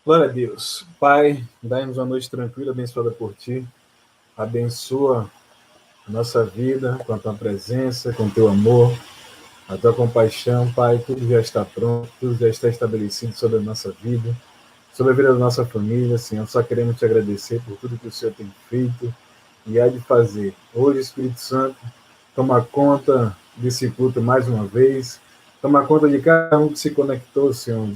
Glória a Deus. Pai, dai-nos uma noite tranquila, abençoada por Ti. Abençoa a nossa vida com a Tua presença, com o Teu amor, a Tua compaixão. Pai, tudo já está pronto, tudo já está estabelecido sobre a nossa vida, sobre a vida da nossa família. Senhor, só queremos Te agradecer por tudo que o Senhor tem feito e há de fazer. Hoje, Espírito Santo, toma conta desse culto mais uma vez. Toma conta de cada um que se conectou, Senhor,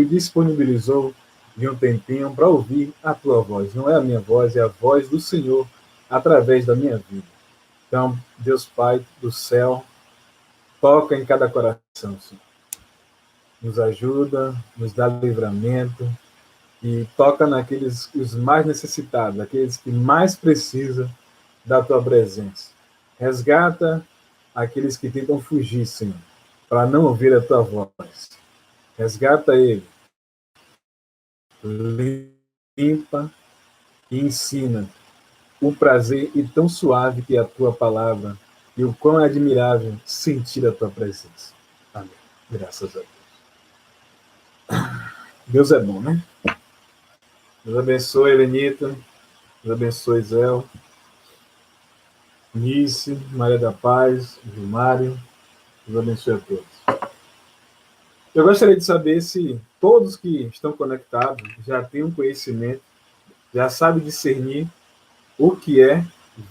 disponibilizou de um tempinho para ouvir a Tua voz. Não é a minha voz, é a voz do Senhor através da minha vida. Então, Deus Pai do céu, toca em cada coração, Senhor. Nos ajuda, nos dá livramento e toca naqueles os mais necessitados, aqueles que mais precisam da Tua presença. Resgata aqueles que tentam fugir, Senhor, para não ouvir a Tua voz. Resgata ele, limpa e ensina o prazer e tão suave que é a Tua palavra e o quão é admirável sentir a Tua presença. Amém. Graças a Deus. Deus é bom, né? Deus abençoe, Elenita. Deus abençoe, Zé, Nice, Maria da Paz, Gilmário. Deus abençoe a todos. Eu gostaria de saber se todos que estão conectados já têm um conhecimento, já sabem discernir o que é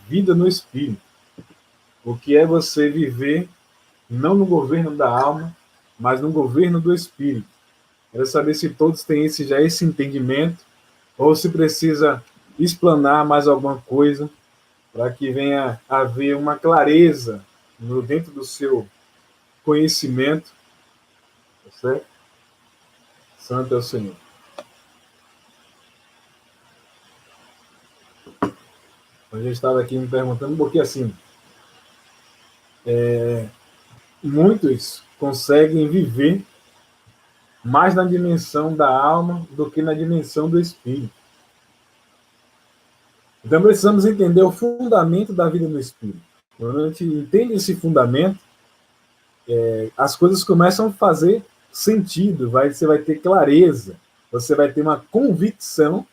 vida no Espírito. O que é você viver não no governo da alma, mas no governo do Espírito. Quero saber se todos têm esse entendimento ou se precisa explanar mais alguma coisa para que venha a haver uma clareza dentro do seu conhecimento. Tá certo? Santo é o Senhor. Eu já estava aqui me perguntando, porque assim, muitos conseguem viver mais na dimensão da alma do que na dimensão do espírito. Então precisamos entender o fundamento da vida no espírito. Quando a gente entende esse fundamento, as coisas começam a fazer sentido, você vai ter clareza, você vai ter uma convicção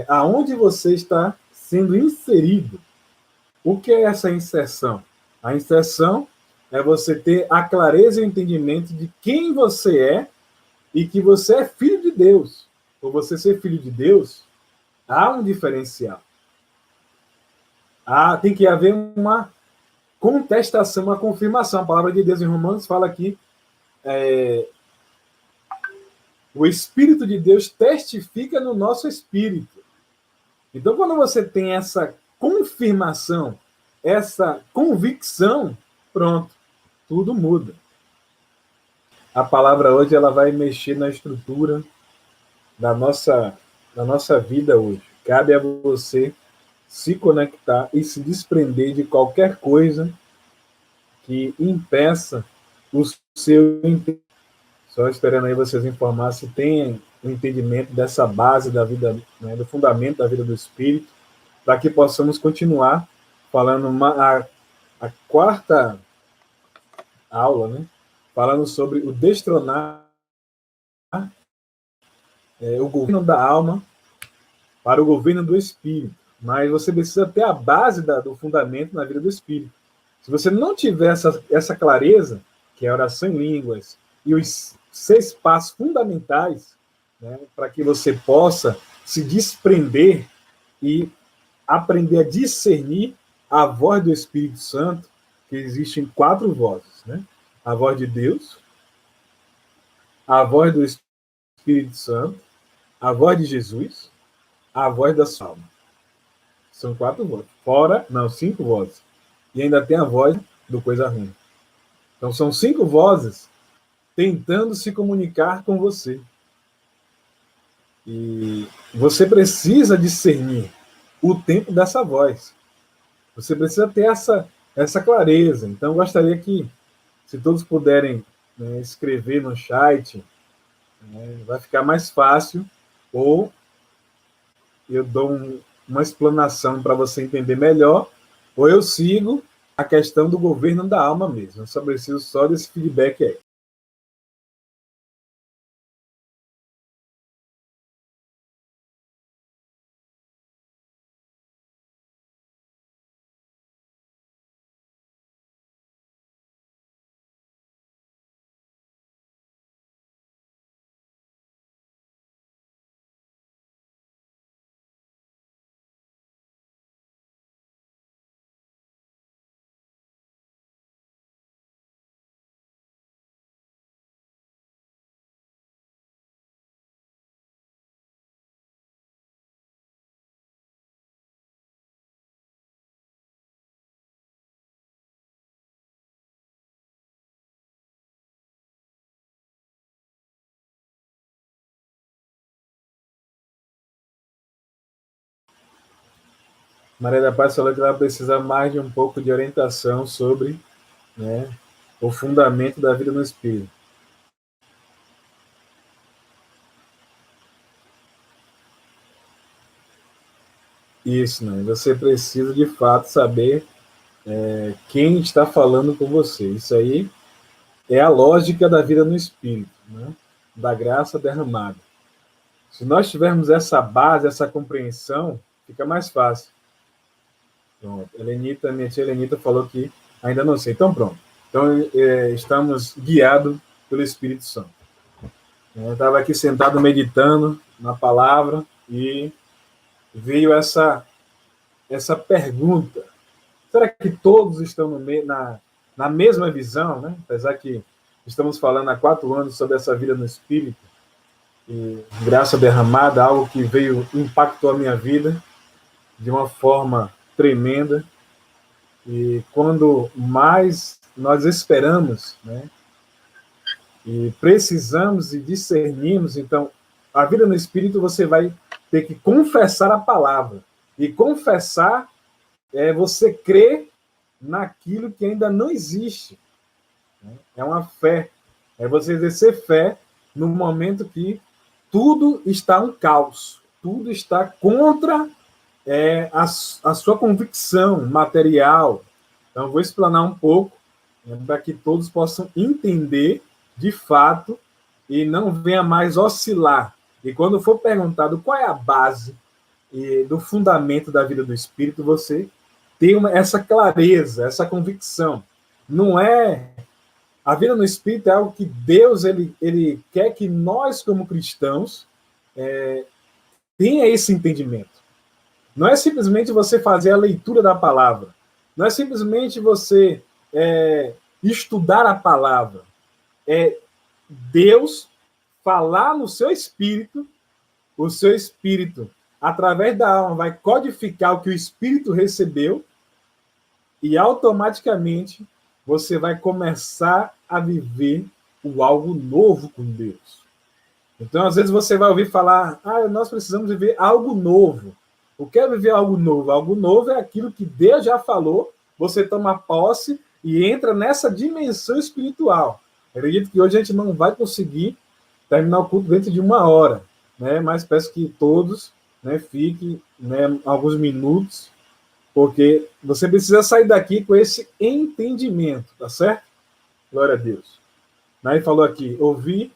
aonde você está sendo inserido. O que é essa inserção? A inserção é você ter a clareza e o entendimento de quem você é e que você é filho de Deus. Por você ser filho de Deus, há um diferencial. Tem que haver uma contestação, uma confirmação. A palavra de Deus em Romanos fala que o Espírito de Deus testifica no nosso espírito. Então, quando você tem essa confirmação, essa convicção, pronto, tudo muda. A palavra hoje ela vai mexer na estrutura da nossa vida hoje. Cabe a você se conectar e se desprender de qualquer coisa que impeça o seu entendimento. Só esperando aí vocês informar se tem o entendimento dessa base da vida, né, do fundamento da vida do Espírito, para que possamos continuar falando a quarta aula, né, falando sobre o destronar o governo da alma para o governo do Espírito. Mas você precisa ter a base do fundamento na vida do Espírito. Se você não tiver essa clareza, que é a oração em línguas, e os 6 passos fundamentais, né, para que você possa se desprender e aprender a discernir a voz do Espírito Santo, que existem 4 vozes, né? A voz de Deus, a voz do Espírito Santo, a voz de Jesus, a voz da sua alma. São 4 vozes. 5 vozes. E ainda tem a voz do coisa ruim. Então são 5 vozes tentando se comunicar com você. E você precisa discernir o tempo dessa voz. Você precisa ter essa clareza. Então, eu gostaria que, se todos puderem, né, escrever no chat, né, vai ficar mais fácil, ou eu dou uma explanação para você entender melhor, ou eu sigo a questão do governo da alma mesmo. Eu só preciso só desse feedback aí. Maria da Paz falou que ela precisa mais de um pouco de orientação sobre, né, o fundamento da vida no Espírito. Isso, né? Você precisa, de fato, saber quem está falando com você. Isso aí é a lógica da vida no Espírito, né? Da graça derramada. Se nós tivermos essa base, essa compreensão, fica mais fácil. Pronto. Helenita, minha tia Helenita falou que ainda não sei. Então, pronto. Então, estamos guiados pelo Espírito Santo. Eu estava aqui sentado meditando na palavra e veio essa pergunta. Será que todos estão na mesma visão, né? Apesar que estamos falando há 4 anos sobre essa vida no Espírito, e graça derramada, algo que veio, impactou a minha vida de uma forma tremenda. E quando mais nós esperamos, né, e precisamos e discernimos, então, a vida no Espírito, você vai ter que confessar a palavra. E confessar é você crer naquilo que ainda não existe. É uma fé. É você exercer fé no momento que tudo está um caos. Tudo está contra a sua convicção material. Então, vou explanar um pouco, né, para que todos possam entender de fato e não venha mais oscilar. E quando for perguntado qual é a base do fundamento da vida do Espírito, você ter essa clareza, essa convicção. Não é... A vida no Espírito é algo que Deus ele quer que nós, como cristãos, tenha esse entendimento. Não é simplesmente você fazer a leitura da palavra. Não é simplesmente você estudar a palavra. É Deus falar no seu espírito, o seu espírito, através da alma, vai codificar o que o espírito recebeu e automaticamente você vai começar a viver o algo novo com Deus. Então, às vezes você vai ouvir falar, nós precisamos viver algo novo. O que é viver algo novo? Algo novo é aquilo que Deus já falou, você toma posse e entra nessa dimensão espiritual. Eu acredito que hoje a gente não vai conseguir terminar o culto dentro de 1 hora, né? Mas peço que todos, né, fiquem, né, alguns minutos, porque você precisa sair daqui com esse entendimento, tá certo? Glória a Deus. Aí falou aqui, ouvir,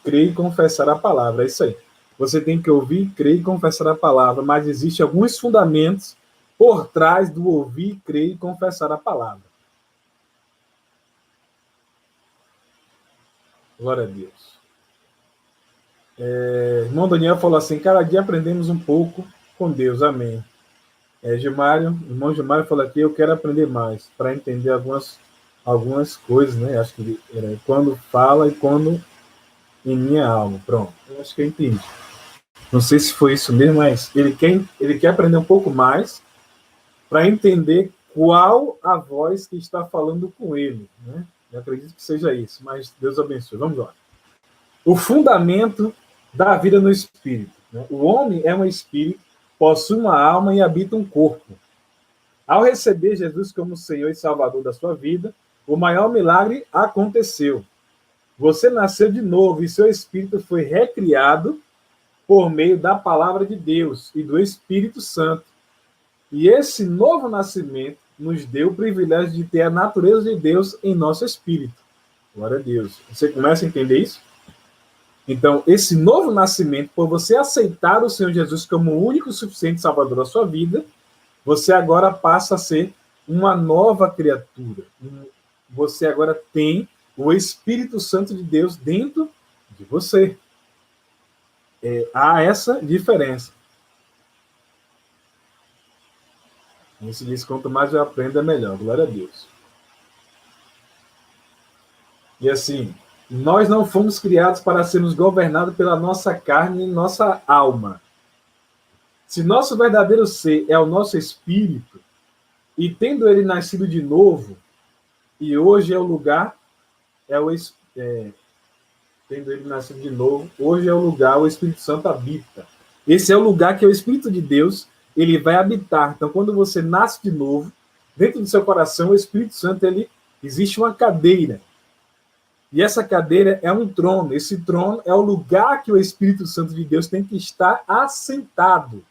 crer e confessar a palavra. É isso aí. Você tem que ouvir, crer e confessar a palavra, mas existem alguns fundamentos por trás do ouvir, crer e confessar a palavra. Glória a Deus. Irmão Daniel falou assim, cada dia aprendemos um pouco com Deus. Amém. Irmão Gilmário falou aqui, eu quero aprender mais, para entender algumas coisas, né? Acho que quando fala e quando em minha alma. Pronto, eu acho que eu entendi. Não sei se foi isso mesmo, mas ele quer aprender um pouco mais para entender qual a voz que está falando com ele, né? Eu acredito que seja isso, mas Deus abençoe. Vamos lá. O fundamento da vida no Espírito, né? O homem é um espírito, possui uma alma e habita um corpo. Ao receber Jesus como Senhor e Salvador da sua vida, o maior milagre aconteceu. Você nasceu de novo e seu espírito foi recriado por meio da palavra de Deus e do Espírito Santo. E esse novo nascimento nos deu o privilégio de ter a natureza de Deus em nosso espírito. Glória a Deus. Você começa a entender isso? Então, esse novo nascimento, por você aceitar o Senhor Jesus como o único e suficiente Salvador da sua vida, você agora passa a ser uma nova criatura. Você agora tem o Espírito Santo de Deus dentro de você. Há essa diferença. E se diz, quanto mais eu aprendo, é melhor. Glória a Deus. E assim, nós não fomos criados para sermos governados pela nossa carne e nossa alma. Se nosso verdadeiro ser é o nosso espírito, e tendo ele nascido de novo, e hoje é o lugar, tendo ele nascido de novo, hoje é o lugar, o Espírito Santo habita. Esse é o lugar que o Espírito de Deus ele vai habitar. Então, quando você nasce de novo, dentro do seu coração, o Espírito Santo, existe uma cadeira. E essa cadeira é um trono. Esse trono é o lugar que o Espírito Santo de Deus tem que estar assentado,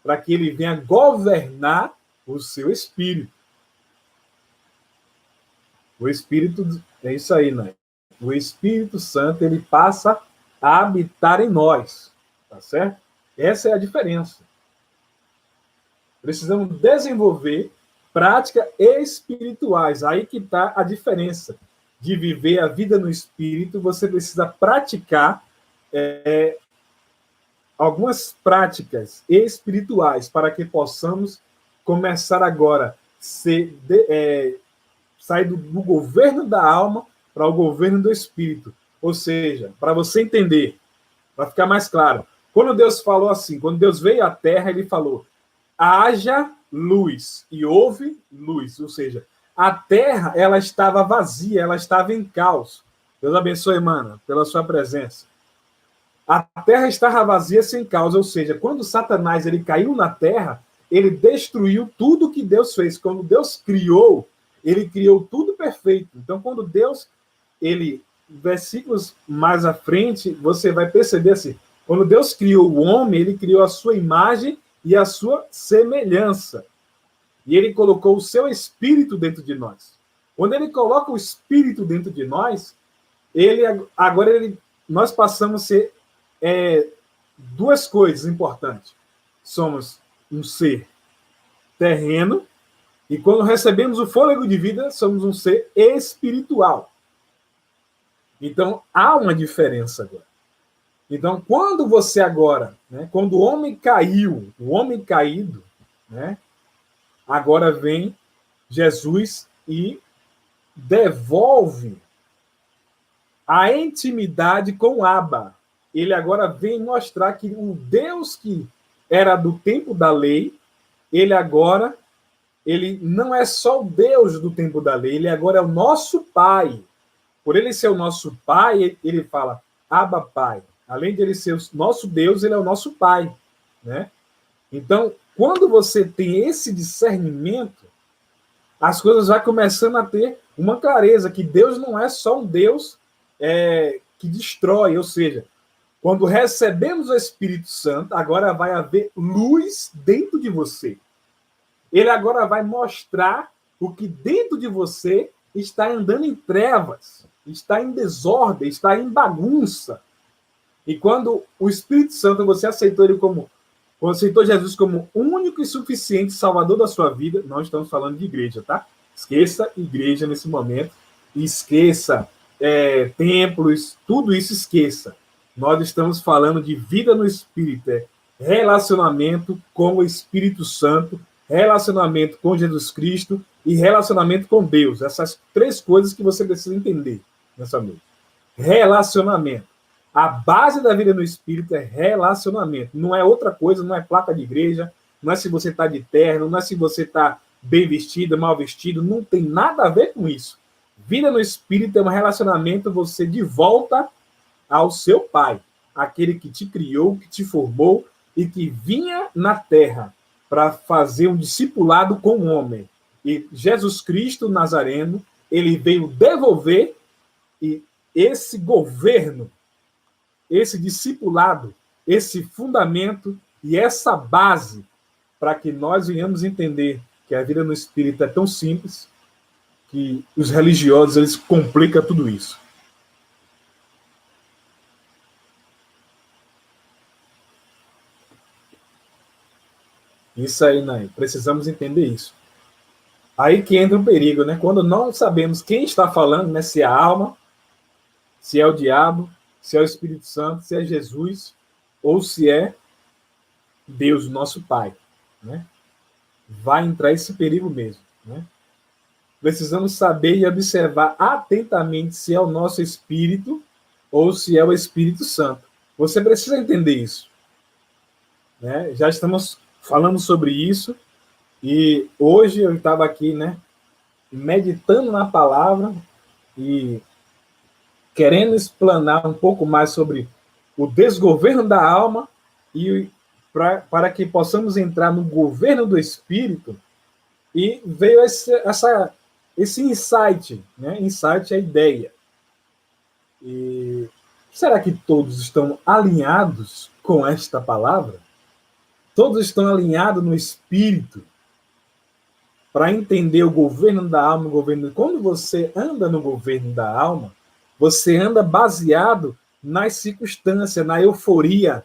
para que ele venha governar o seu espírito. O Espírito, é isso aí, né? O Espírito Santo, ele passa a habitar em nós, tá certo? Essa é a diferença. Precisamos desenvolver práticas espirituais. Aí que está a diferença. De viver a vida no Espírito, você precisa praticar algumas práticas espirituais para que possamos começar agora sair do governo da alma para o governo do Espírito. Ou seja, para você entender, para ficar mais claro, quando Deus falou assim, quando Deus veio à Terra, ele falou, haja luz, e houve luz. Ou seja, a Terra, ela estava vazia, ela estava em caos. Deus abençoe, irmã, pela sua presença. A Terra estava vazia, sem causa. Ou seja, quando Satanás ele caiu na Terra, ele destruiu tudo que Deus fez. Quando Deus criou, ele criou tudo perfeito. Então, quando Deus, versículos mais à frente, você vai perceber assim, quando Deus criou o homem, ele criou a sua imagem e a sua semelhança. E ele colocou o seu espírito dentro de nós. Quando ele coloca o espírito dentro de nós, nós passamos a ser duas coisas importantes. Somos um ser terreno, e quando recebemos o fôlego de vida, somos um ser espiritual. Então, há uma diferença agora. Então, quando você agora, quando o homem caiu, o homem caído, agora vem Jesus e devolve a intimidade com Abba. Ele agora vem mostrar que o Deus que era do tempo da lei, ele não é só o Deus do tempo da lei, ele agora é o nosso Pai. Por ele ser o nosso Pai, ele fala, Abba, Pai. Além de ele ser o nosso Deus, ele é o nosso Pai. Então, quando você tem esse discernimento, as coisas vão começando a ter uma clareza, que Deus não é só um Deus que destrói, ou seja, quando recebemos o Espírito Santo, agora vai haver luz dentro de você. Ele agora vai mostrar o que dentro de você está andando em trevas, está em desordem, está em bagunça. E quando o Espírito Santo, você aceitou Jesus como único e suficiente Salvador da sua vida, nós estamos falando de igreja, tá? Esqueça igreja nesse momento, esqueça templos, tudo isso esqueça. Nós estamos falando de vida no Espírito, relacionamento com o Espírito Santo, relacionamento com Jesus Cristo e relacionamento com Deus. Essas três coisas que você precisa entender nessa noite. Relacionamento. A base da vida no Espírito é relacionamento. Não é outra coisa, não é placa de igreja, não é se você está de terno, não é se você está bem vestido, mal vestido, não tem nada a ver com isso. Vida no Espírito é um relacionamento, você de volta ao seu Pai, aquele que te criou, que te formou e que vinha na terra para fazer um discipulado com o homem. E Jesus Cristo Nazareno, ele veio devolver esse governo, esse discipulado, esse fundamento e essa base para que nós venhamos entender que a vida no Espírito é tão simples que os religiosos eles complicam tudo isso. Isso aí, né? Precisamos entender isso. Aí que entra o perigo, né? Quando não sabemos quem está falando, né? Se é a alma, se é o diabo, se é o Espírito Santo, se é Jesus, ou se é Deus, nosso Pai, né? Vai entrar esse perigo mesmo, né? Precisamos saber e observar atentamente se é o nosso Espírito ou se é o Espírito Santo. Você precisa entender isso, né? Já estamos falando sobre isso e hoje eu estava aqui, né? Meditando na palavra e querendo explanar um pouco mais sobre o desgoverno da alma e para que possamos entrar no governo do Espírito, e veio esse insight, né? Insight é a ideia. E será que todos estão alinhados com esta palavra? Todos estão alinhados no Espírito para entender o governo da alma, o governo. Quando você anda no governo da alma, você anda baseado nas circunstâncias, na euforia.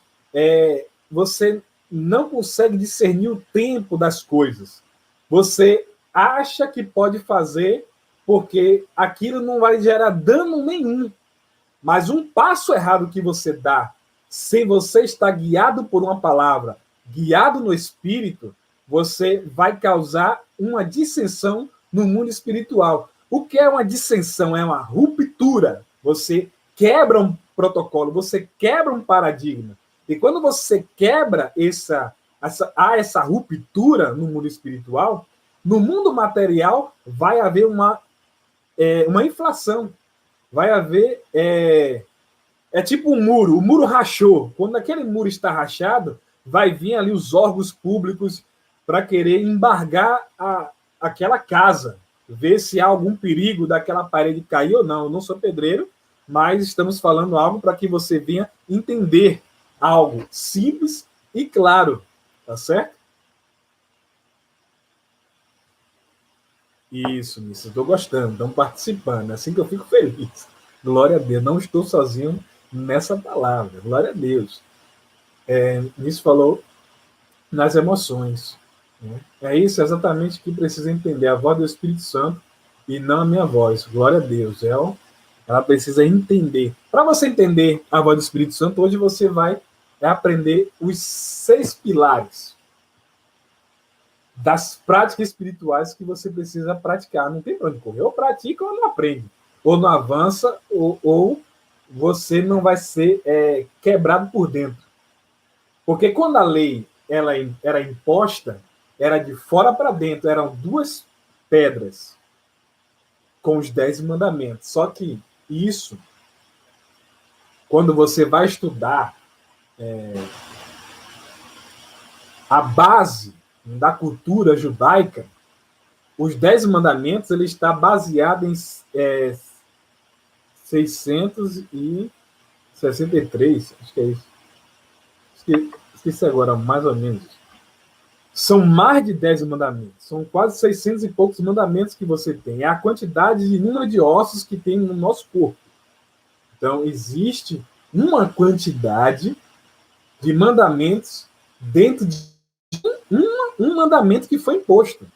Você não consegue discernir o tempo das coisas. Você acha que pode fazer porque aquilo não vai gerar dano nenhum. Mas um passo errado que você dá, sem você estar guiado por uma palavra, guiado no Espírito, você vai causar uma dissensão no mundo espiritual. O que é uma dissensão? É uma ruptura. Você quebra um protocolo, você quebra um paradigma. E quando você quebra essa ruptura no mundo espiritual, no mundo material vai haver uma inflação. Vai haver... É tipo um muro, o muro rachou. Quando aquele muro está rachado, vai vir ali os órgãos públicos para querer embargar aquela casa, ver se há algum perigo daquela parede cair ou não. Eu não sou pedreiro, mas estamos falando algo para que você venha entender algo simples e claro, tá certo? Isso, estou gostando, estão participando, é assim que eu fico feliz. Glória a Deus, não estou sozinho nessa palavra, glória a Deus. Nisso falou nas emoções. Né? É isso exatamente que precisa entender, a voz do Espírito Santo e não a minha voz. Glória a Deus. Ela precisa entender. Para você entender a voz do Espírito Santo, hoje você vai aprender os 6 pilares das práticas espirituais que você precisa praticar. Não tem para onde correr. Ou pratica ou não aprende. Ou não avança, ou você não vai ser quebrado por dentro. Porque quando a lei ela era imposta, era de fora para dentro, eram 2 pedras com os 10 mandamentos. Só que isso, quando você vai estudar a base da cultura judaica, os 10 mandamentos ele está baseado em 663, acho que é isso. Esqueci agora, mais ou menos. São mais de 10 mandamentos. São quase 600 e poucos mandamentos que você tem. É a quantidade de número de ossos que tem no nosso corpo. Então, existe uma quantidade de mandamentos dentro de um mandamento que foi imposto.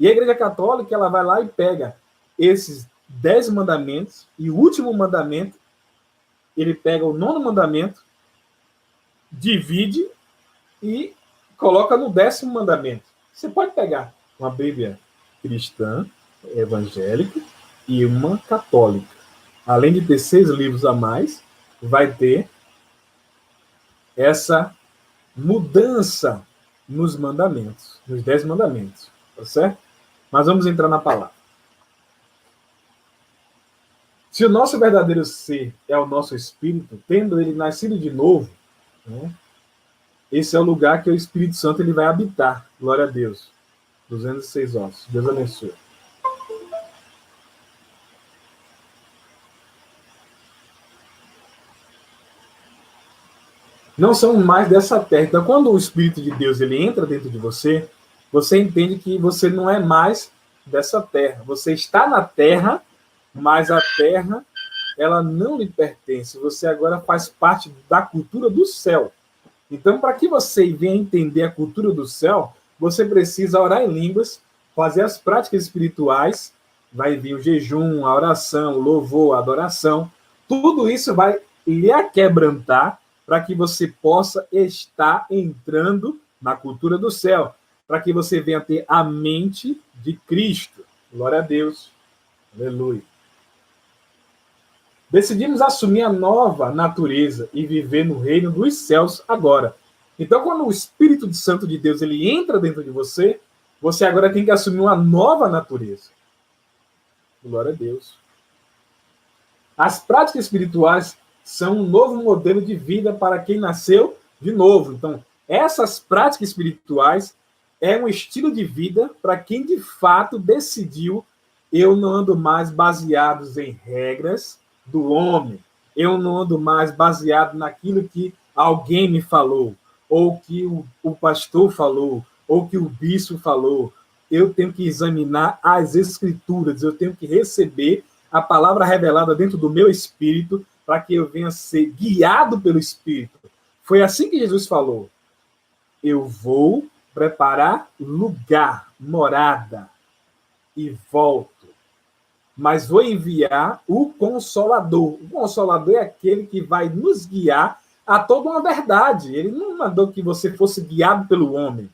E a Igreja Católica ela vai lá e pega esses 10 mandamentos e o último mandamento, ele pega o 9º mandamento, divide e coloca no 10º mandamento. Você pode pegar uma Bíblia cristã, evangélica e uma católica. Além de ter 6 livros a mais, vai ter essa mudança nos mandamentos, nos 10 mandamentos, tá certo? Mas vamos entrar na palavra. Se o nosso verdadeiro ser é o nosso espírito, tendo ele nascido de novo, né, esse é o lugar que o Espírito Santo ele vai habitar. Glória a Deus. 206 ossos. Deus abençoe. Não são mais dessa terra. Então, quando o Espírito de Deus ele entra dentro de você, você entende que você não é mais dessa terra. Você está na terra, mas a terra ela não lhe pertence. Você agora faz parte da cultura do céu. Então, para que você venha entender a cultura do céu, você precisa orar em línguas, fazer as práticas espirituais, vai vir o jejum, a oração, o louvor, a adoração. Tudo isso vai lhe aquebrantar para que você possa estar entrando na cultura do céu, para que você venha ter a mente de Cristo. Glória a Deus. Aleluia. Decidimos assumir a nova natureza e viver no reino dos céus agora. Então, quando o Espírito Santo de Deus ele entra dentro de você, você agora tem que assumir uma nova natureza. Glória a Deus. As práticas espirituais são um novo modelo de vida para quem nasceu de novo. Então, Essas práticas espirituais é um estilo de vida para quem de fato decidiu: eu não ando mais baseado em regras do homem, eu não ando mais baseado naquilo que alguém me falou, ou que o pastor falou, ou que o bispo falou. Eu tenho que examinar as escrituras, eu tenho que receber a palavra revelada dentro do meu espírito para que eu venha ser guiado pelo Espírito. Foi assim que Jesus falou: eu vou preparar lugar, morada, e volto. Mas vou enviar o Consolador. O Consolador é aquele que vai nos guiar a toda uma verdade. Ele não mandou que você fosse guiado pelo homem.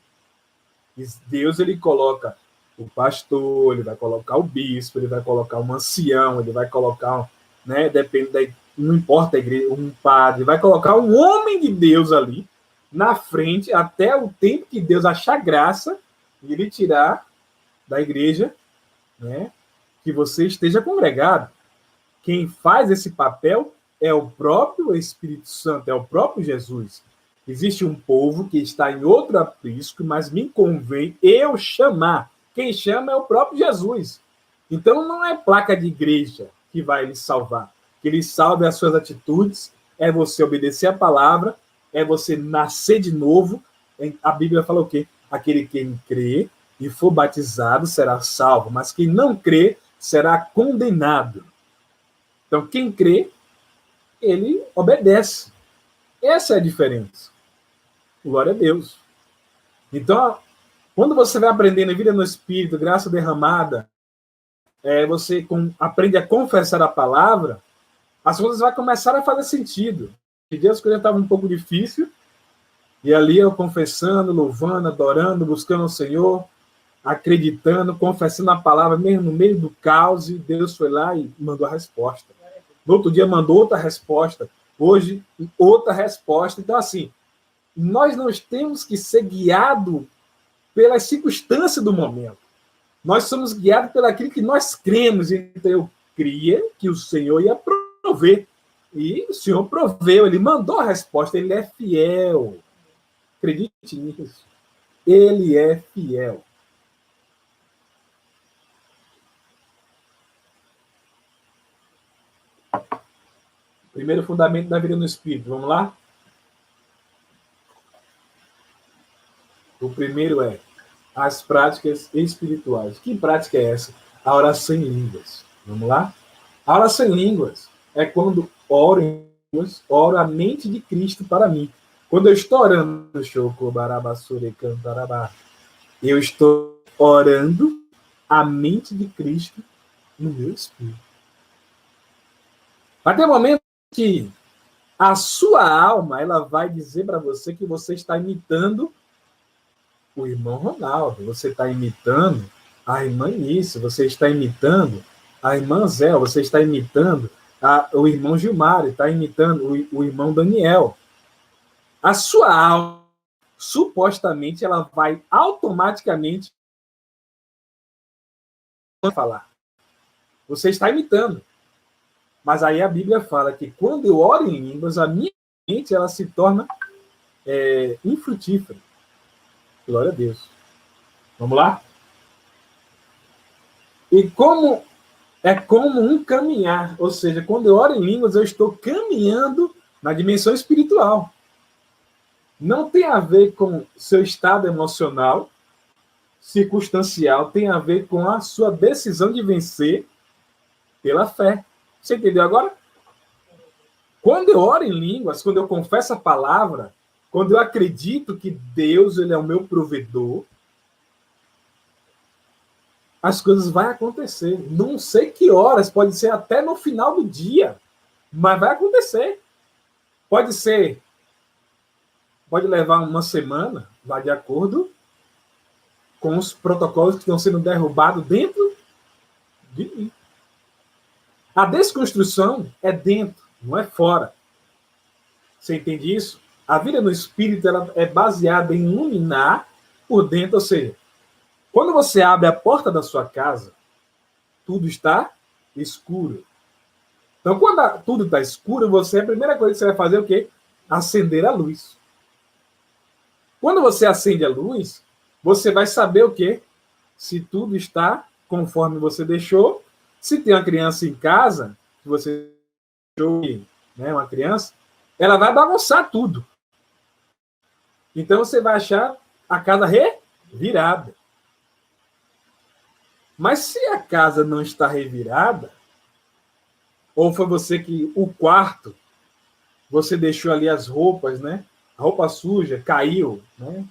Deus, ele coloca o pastor, ele vai colocar o bispo, ele vai colocar um ancião, ele vai colocar, né, depende da, não importa a igreja, um padre, vai colocar um homem de Deus ali na frente até o tempo que Deus achar graça e ele tirar da igreja, né, que você esteja congregado. Quem faz esse papel é o próprio Espírito Santo, é o próprio Jesus. Existe um povo que está em outro aprisco, mas me convém eu chamar. Quem chama é o próprio Jesus. Então não é placa de igreja que vai lhe salvar. Que lhe salve as suas atitudes, é você obedecer a palavra, é você nascer de novo. A Bíblia fala o quê? Aquele que crê e for batizado será salvo, mas quem não crê será condenado. Então quem crê, ele obedece. Essa é a diferença. Glória a Deus. Então, quando você vai aprendendo a vida no Espírito, graça derramada, você aprende a confessar a palavra, as coisas vão começar a fazer sentido. E Deus, as coisas estavam um pouco difíceis, e ali eu confessando, louvando, adorando, buscando o Senhor, acreditando, confessando a palavra, mesmo no meio do caos, e Deus foi lá e mandou a resposta. No outro dia mandou outra resposta. Hoje, outra resposta. Então, assim, nós não temos que ser guiados pelas circunstâncias do momento. Nós somos guiados pelo aquilo que nós cremos. Então, eu cria que o Senhor ia prover. E o Senhor proveu, ele mandou a resposta, ele é fiel. Acredite nisso. Ele é fiel. Primeiro fundamento da vida no Espírito. Vamos lá? O primeiro é as práticas espirituais. Que prática é essa? A oração em línguas. Vamos lá? A oração em línguas é quando oro em línguas, oro a mente de Cristo para mim. Quando eu estou orando, eu estou orando a mente de Cristo no meu espírito. Até o momento que a sua alma ela vai dizer para você que você está imitando o irmão Ronaldo, você está imitando a irmã Nice, você está imitando a irmã Zé, você está imitando o irmão Gilmar, está imitando o irmão Daniel. A sua alma, supostamente, ela vai automaticamente falar. Você está imitando. Mas aí a Bíblia fala que quando eu oro em línguas, a minha mente ela se torna infrutífera. Glória a Deus. Vamos lá? E como um caminhar, ou seja, quando eu oro em línguas, eu estou caminhando na dimensão espiritual. Não tem a ver com seu estado emocional, circunstancial, tem a ver com a sua decisão de vencer pela fé. Você entendeu agora? Quando eu oro em línguas, quando eu confesso a palavra, quando eu acredito que Deus ele é o meu provedor, as coisas vão acontecer. Não sei que horas, pode ser até no final do dia, mas vai acontecer. Pode levar uma semana, vai de acordo com os protocolos que estão sendo derrubados dentro de mim. A desconstrução é dentro, não é fora. Você entende isso? A vida no Espírito ela é baseada em iluminar por dentro, ou seja, quando você abre a porta da sua casa, tudo está escuro. Então, quando tudo está escuro, a primeira coisa que você vai fazer é o quê? Acender a luz. Quando você acende a luz, você vai saber o quê? Se tudo está conforme você deixou. Se tem uma criança em casa, que você deixou, né, uma criança, ela vai bagunçar tudo. Então você vai achar a casa revirada. Mas se a casa não está revirada, ou foi você que o quarto, você deixou ali as roupas, né? A roupa suja, caiu, né?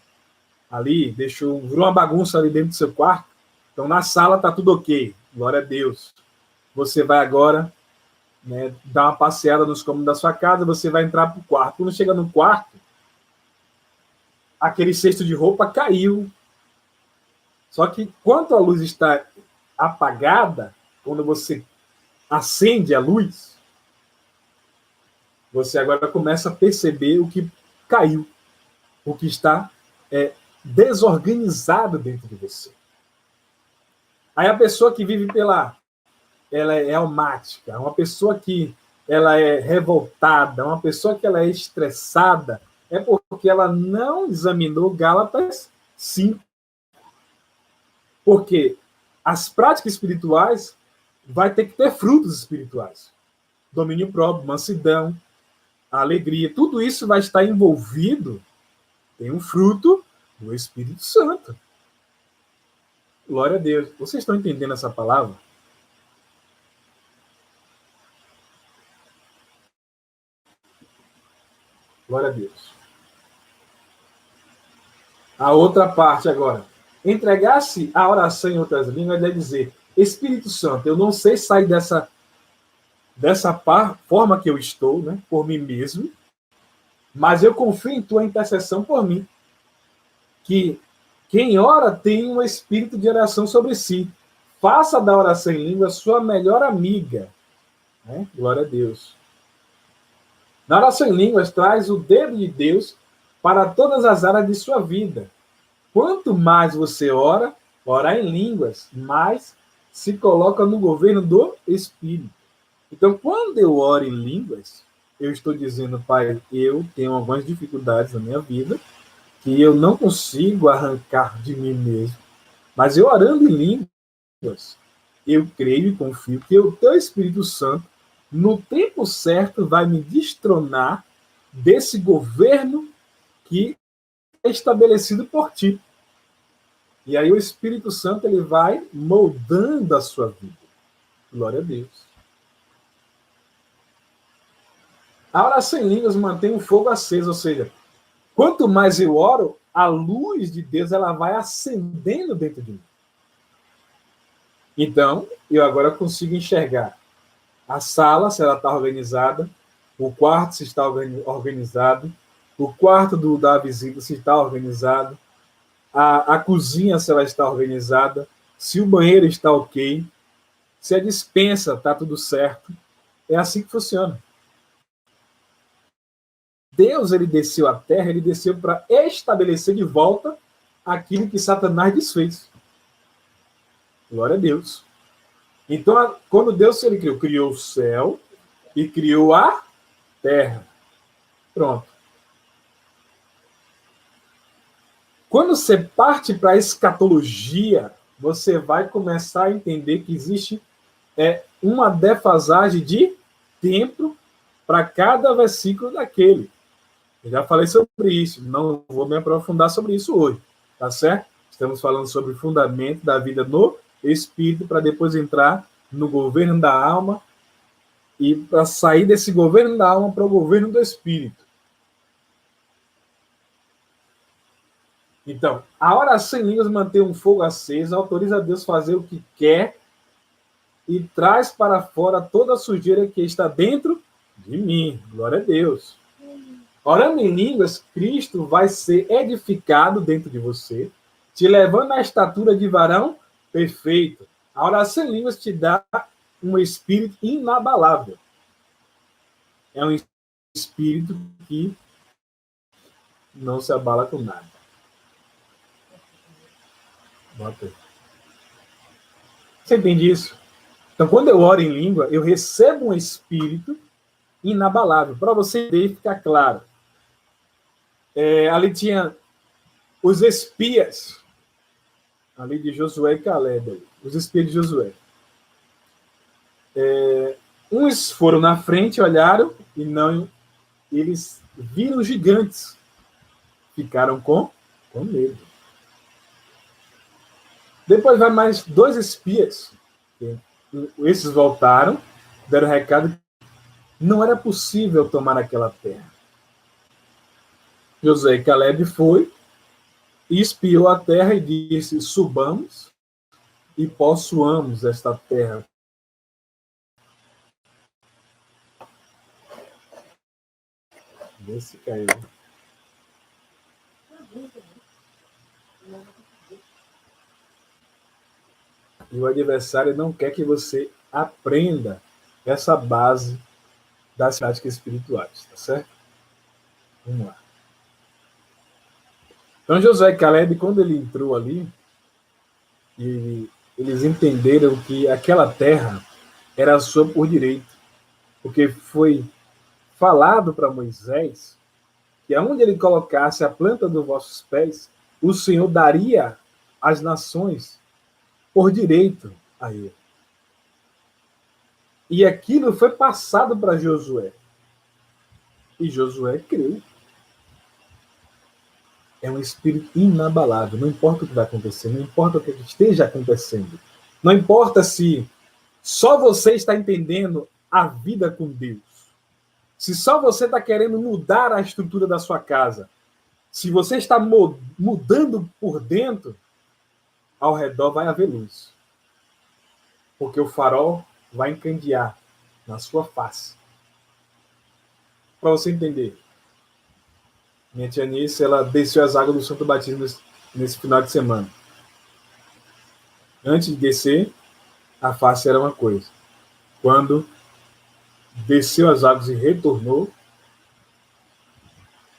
Ali, virou uma bagunça ali dentro do seu quarto. Então, na sala está tudo ok. Glória a Deus. Você vai agora, né, dar uma passeada nos cômodos da sua casa, você vai entrar para o quarto. Quando chega no quarto, aquele cesto de roupa caiu. Só que, quando a luz está apagada, quando você acende a luz, você agora começa a perceber o que caiu, o que está desorganizado dentro de você. Aí a pessoa que vive ela é almática, uma pessoa que ela é revoltada, uma pessoa que ela é estressada, é porque ela não examinou Gálatas 5. Porque as práticas espirituais vai ter que ter frutos espirituais. Domínio próprio, mansidão, alegria, tudo isso vai estar envolvido em um fruto do Espírito Santo. Glória a Deus. Vocês estão entendendo essa palavra? Glória a Deus. A outra parte agora. Entregar-se à oração em outras línguas é dizer, Espírito Santo, eu não sei sair dessa forma que eu estou, né, por mim mesmo, mas eu confio em tua intercessão por mim. Que quem ora tem um espírito de oração sobre si. Faça da oração em língua sua melhor amiga. Né? Glória a Deus. Na oração em línguas, traz o dedo de Deus para todas as áreas de sua vida. Quanto mais você orar em línguas, mais se coloca no governo do Espírito. Então, quando eu oro em línguas, eu estou dizendo, Pai, eu tenho algumas dificuldades na minha vida que eu não consigo arrancar de mim mesmo. Mas eu orando em línguas, eu creio e confio que o teu Espírito Santo, no tempo certo, vai me destronar desse governo que é estabelecido por ti. E aí o Espírito Santo ele vai moldando a sua vida. Glória a Deus. A oração em línguas mantém o fogo aceso, ou seja, quanto mais eu oro, a luz de Deus ela vai acendendo dentro de mim. Então, eu agora consigo enxergar a sala, se ela está organizada, o quarto se está organizado, o quarto da visita se está organizado, a cozinha se ela está organizada, se o banheiro está ok, se a despensa está tudo certo. É assim que funciona. Deus ele desceu à terra, ele desceu para estabelecer de volta aquilo que Satanás desfez. Glória a Deus. Então, quando Deus ele criou o céu e criou a terra. Pronto. Quando você parte para a escatologia, você vai começar a entender que existe uma defasagem de tempo para cada versículo daquele. Eu já falei sobre isso, não vou me aprofundar sobre isso hoje, tá certo? Estamos falando sobre o fundamento da vida no Espírito, para depois entrar no governo da alma e para sair desse governo da alma para o governo do Espírito. Então, a oração em línguas mantém um fogo aceso, autoriza a Deus fazer o que quer e traz para fora toda a sujeira que está dentro de mim. Glória a Deus. Orando em línguas, Cristo vai ser edificado dentro de você, te levando à estatura de varão perfeito. A oração em línguas te dá um espírito inabalável. É um espírito que não se abala com nada. Você entende isso? Então, quando eu oro em língua, eu recebo um espírito inabalável. Para você ficar claro. Ali tinha os espias ali de Josué e Caleb, os espias de Josué. Uns foram na frente, olharam e não, eles viram gigantes, ficaram com medo. Depois vai mais dois espias, esses voltaram, deram recado que não era possível tomar aquela terra. Josué e Caleb foi e espiou a terra e disse: subamos e possuamos esta terra. Vê se caiu. E o adversário não quer que você aprenda essa base das práticas espirituais, tá certo? Vamos lá. Então Josué e Caleb, quando ele entrou ali, e eles entenderam que aquela terra era sua por direito, porque foi falado para Moisés que aonde ele colocasse a planta dos vossos pés, o Senhor daria às nações por direito a ele. E aquilo foi passado para Josué. E Josué creu. É um espírito inabalável. Não importa o que vai acontecer, não importa o que esteja acontecendo. Não importa se só você está entendendo a vida com Deus. Se só você está querendo mudar a estrutura da sua casa. Se você está mudando por dentro, ao redor vai haver luz. Porque o farol vai encandear na sua face. Para você entender. Minha tia Nice, ela desceu as águas do Santo Batismo nesse final de semana. Antes de descer, a face era uma coisa. Quando desceu as águas e retornou,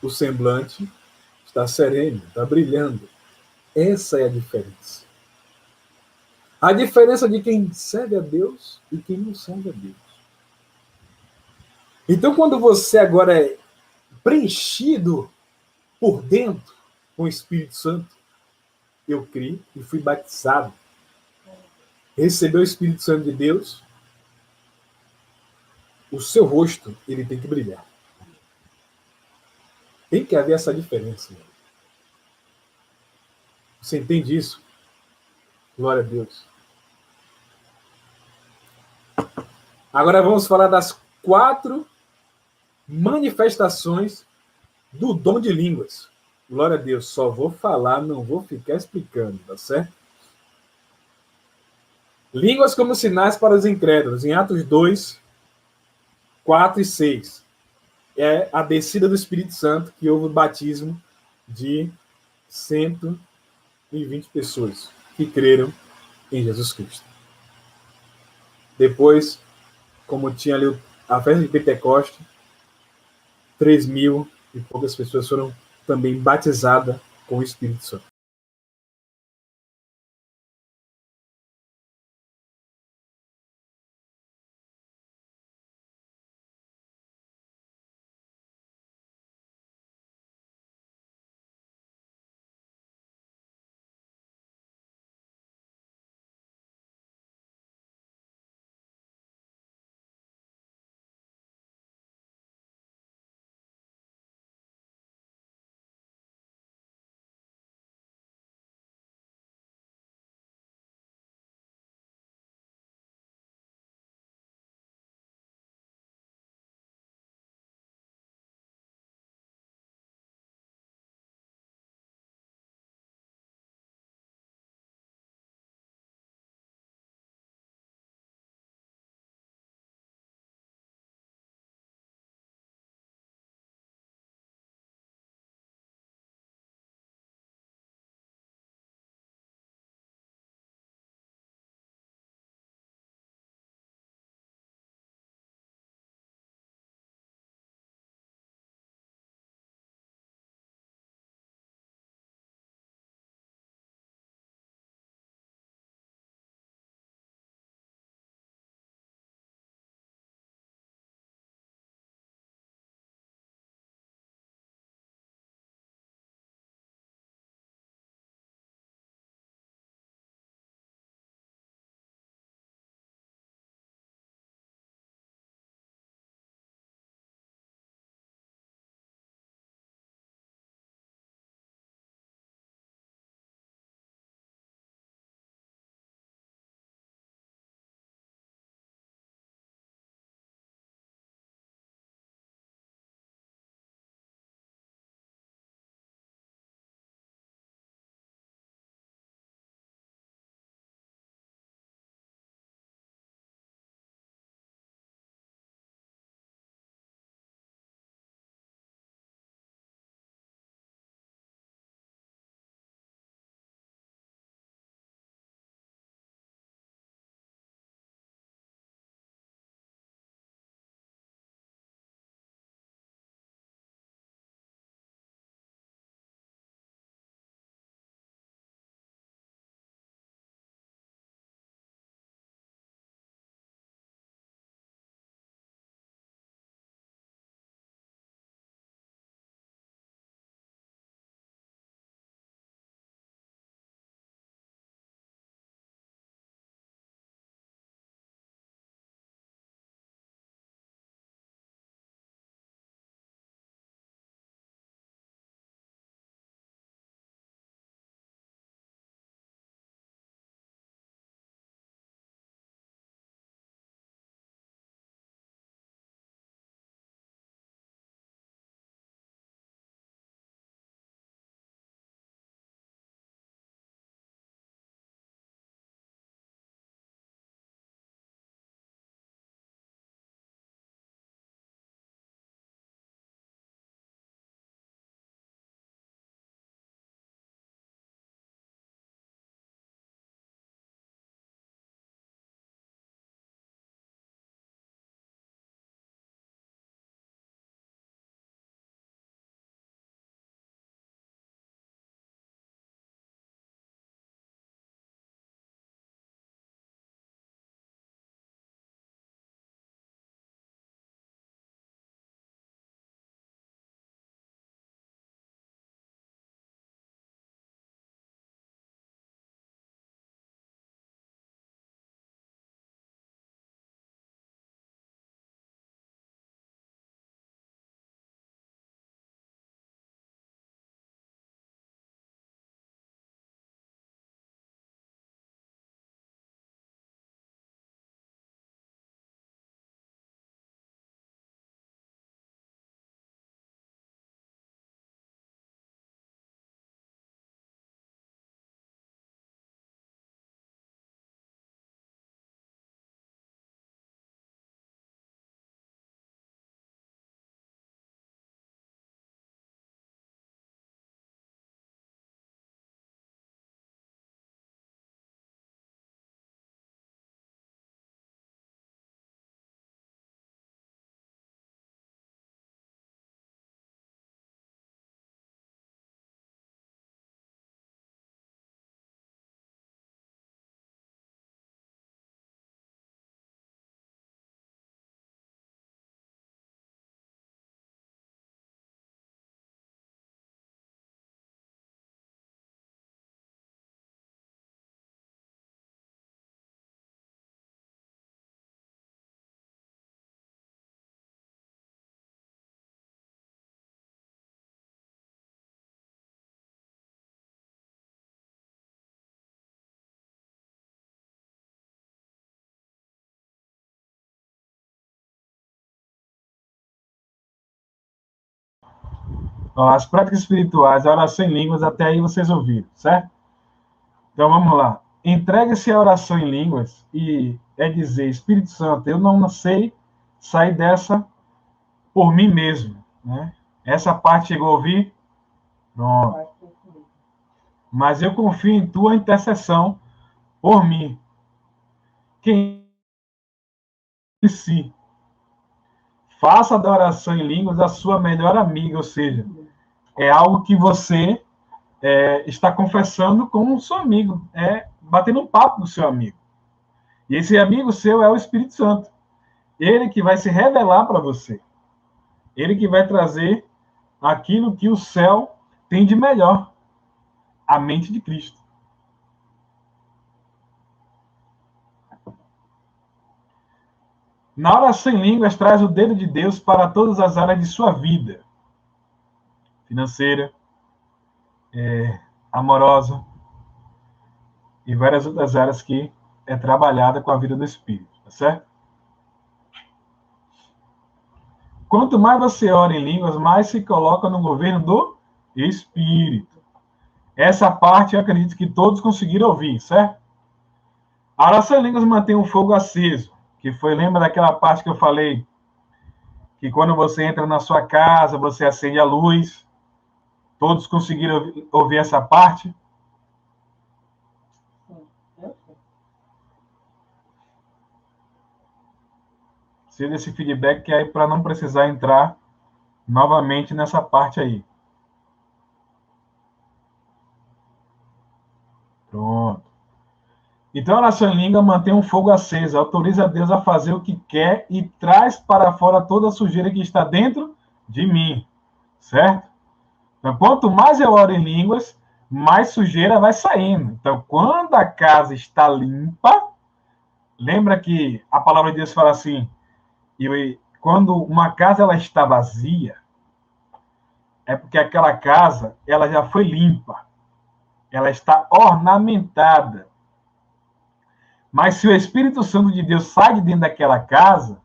o semblante está sereno, está brilhando. Essa é a diferença. A diferença de quem serve a Deus e quem não serve a Deus. Então, quando você agora é preenchido por dentro com o Espírito Santo, eu criei e fui batizado, recebeu o Espírito Santo de Deus, o seu rosto ele tem que brilhar. Tem que haver essa diferença. Você entende isso? Glória a Deus. Agora vamos falar das 4 manifestações do dom de línguas. Glória a Deus, só vou falar, não vou ficar explicando, tá certo? Línguas como sinais para os incrédulos, em Atos 2, 4 e 6. É a descida do Espírito Santo, que houve o batismo de 120 pessoas que creram em Jesus Cristo. Depois, como tinha ali a festa de Pentecoste, 3.000 e poucas pessoas foram também batizadas com o Espírito Santo. Ó, as práticas espirituais, a oração em línguas, até aí vocês ouviram, certo? Então vamos lá. Entregue-se à oração em línguas e é dizer, Espírito Santo, eu não sei sair dessa por mim mesmo, né? Essa parte chegou a ouvir? Pronto. Mas eu confio em tua intercessão por mim. Quem si faça da oração em línguas a sua melhor amiga, ou seja, é algo que você está confessando com o seu amigo, batendo um papo com o seu amigo. E esse amigo seu é o Espírito Santo. Ele que vai se revelar para você. Ele que vai trazer aquilo que o céu tem de melhor, a mente de Cristo. Na oração em línguas, traz o dedo de Deus para todas as áreas de sua vida. Financeira, amorosa e várias outras áreas que é trabalhada com a vida do Espírito, tá certo? Quanto mais você ora em línguas, mais se coloca no governo do Espírito. Essa parte eu acredito que todos conseguiram ouvir, certo? A oração em línguas mantém um fogo aceso, que foi, lembra daquela parte que eu falei, que quando você entra na sua casa, você acende a luz. Todos conseguiram ouvir essa parte? Se desse feedback que é para não precisar entrar novamente nessa parte aí. Pronto. Então, a oração em língua mantém um fogo aceso, autoriza Deus a fazer o que quer e traz para fora toda a sujeira que está dentro de mim, certo? Então, quanto mais eu oro em línguas, mais sujeira vai saindo. Então, quando a casa está limpa, lembra que a palavra de Deus fala assim, e quando uma casa ela está vazia, é porque aquela casa ela já foi limpa, ela está ornamentada. Mas se o Espírito Santo de Deus sai de dentro daquela casa,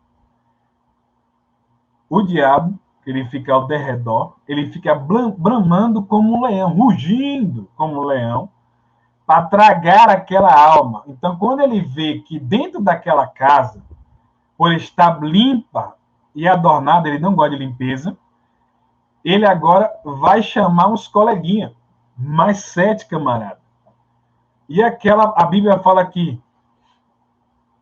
o diabo, ele fica ao derredor, ele fica bramando como um leão, rugindo como um leão, para tragar aquela alma. Então, quando ele vê que dentro daquela casa, por estar limpa e adornada, ele não gosta de limpeza, ele agora vai chamar os coleguinhas, mais 7 camaradas. E a Bíblia fala que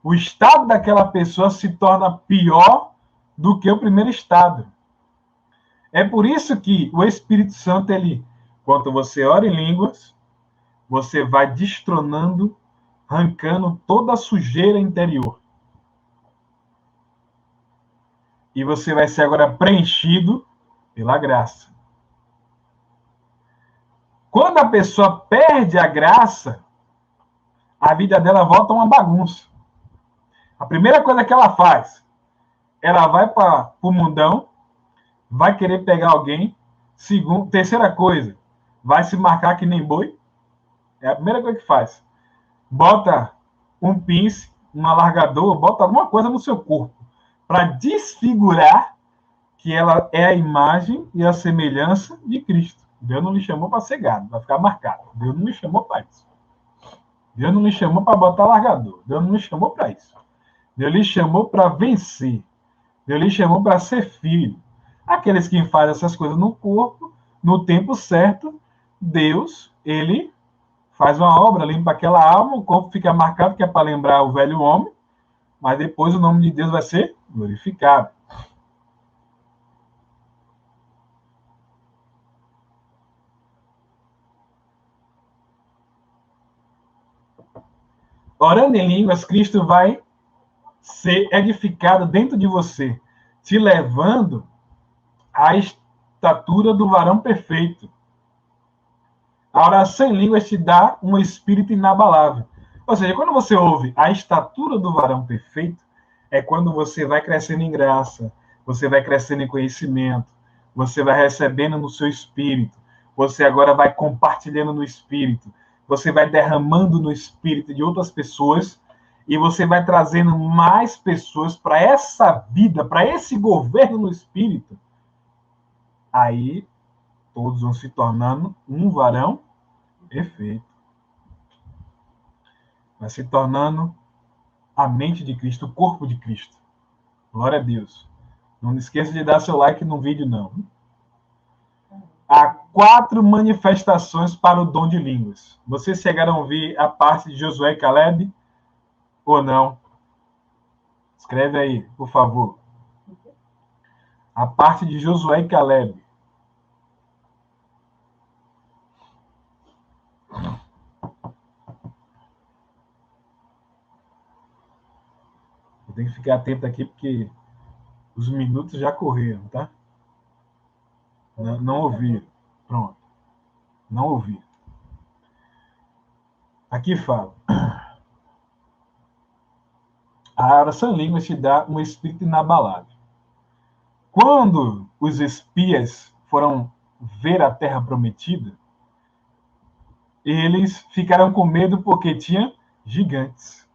o estado daquela pessoa se torna pior do que o primeiro estado. É por isso que o Espírito Santo, ele, quando você ora em línguas, você vai destronando, arrancando toda a sujeira interior. E você vai ser agora preenchido pela graça. Quando a pessoa perde a graça, a vida dela volta a uma bagunça. A primeira coisa que ela faz, ela vai para o mundão, vai querer pegar alguém. Terceira coisa, vai se marcar que nem boi. É a primeira coisa que faz. Bota um pince, um alargador, bota alguma coisa no seu corpo para desfigurar que ela é a imagem e a semelhança de Cristo. Deus não lhe chamou para ser gado, para ficar marcado. Deus não lhe chamou para isso. Deus não lhe chamou para botar alargador. Deus não lhe chamou para isso. Deus lhe chamou para vencer. Deus lhe chamou para ser filho. Aqueles que fazem essas coisas no corpo, no tempo certo, Deus, ele faz uma obra, limpa aquela alma, o corpo fica marcado, que é para lembrar o velho homem, mas depois o nome de Deus vai ser glorificado. Orando em línguas, Cristo vai ser edificado dentro de você, te levando à estatura do varão perfeito. A oração em línguas te dá um espírito inabalável. Ou seja, quando você ouve a estatura do varão perfeito, é quando você vai crescendo em graça, você vai crescendo em conhecimento, você vai recebendo no seu espírito, você agora vai compartilhando no espírito, você vai derramando no espírito de outras pessoas e você vai trazendo mais pessoas para essa vida, para esse governo no espírito. Aí Todos vão se tornando um varão perfeito. Vai se tornando a mente de Cristo, o corpo de Cristo. Glória a Deus. Não esqueça de dar seu like no vídeo, não. Há 4 manifestações para o dom de línguas. Vocês chegaram a ouvir a parte de Josué e Caleb ou não? Escreve aí, por favor. A parte de Josué e Caleb. Eu tenho que ficar atento aqui porque os minutos já correram, tá? Não ouvi. Pronto. Não ouvi. Aqui fala. A oração em línguas te dá um espírito inabalável. Quando os espias foram ver a terra prometida, eles ficaram com medo porque tinha gigantes.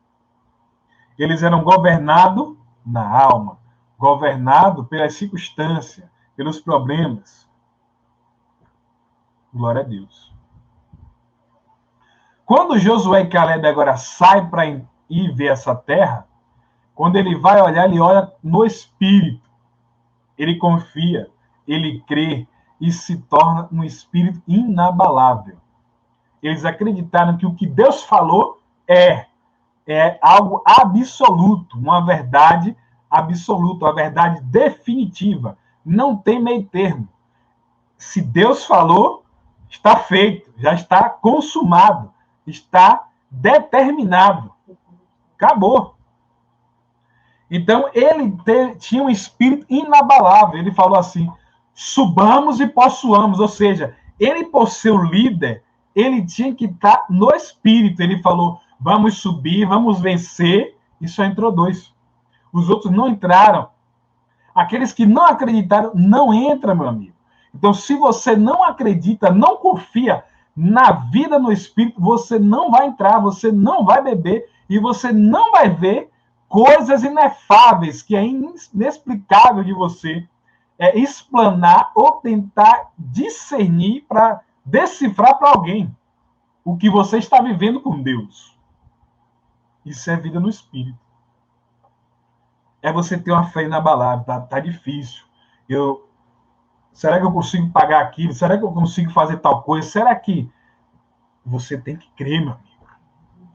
Eles eram governados na alma, governados pelas circunstâncias, pelos problemas. Glória a Deus. Quando Josué e Caleb agora saem para ir ver essa terra, quando ele vai olhar, ele olha no espírito. Ele confia, ele crê e se torna um espírito inabalável. Eles acreditaram que o que Deus falou é algo absoluto, uma verdade absoluta, uma verdade definitiva. Não tem meio termo. Se Deus falou, está feito, já está consumado, está determinado. Acabou. Então, ele tinha um espírito inabalável. Ele falou assim, subamos e possuamos. Ou seja, ele, por ser o líder, ele tinha que estar no espírito. Ele falou, vamos subir, vamos vencer. E só entrou 2. Os outros não entraram. Aqueles que não acreditaram, não entram, meu amigo. Então, se você não acredita, não confia na vida no espírito, você não vai entrar, você não vai beber e você não vai ver coisas inefáveis, que é inexplicável de você explanar ou tentar discernir para decifrar para alguém o que você está vivendo com Deus. Isso é vida no espírito. É você ter uma fé inabalável. Tá difícil. Será que eu consigo pagar aquilo? Será que eu consigo fazer tal coisa? Será que... Você tem que crer, meu amigo.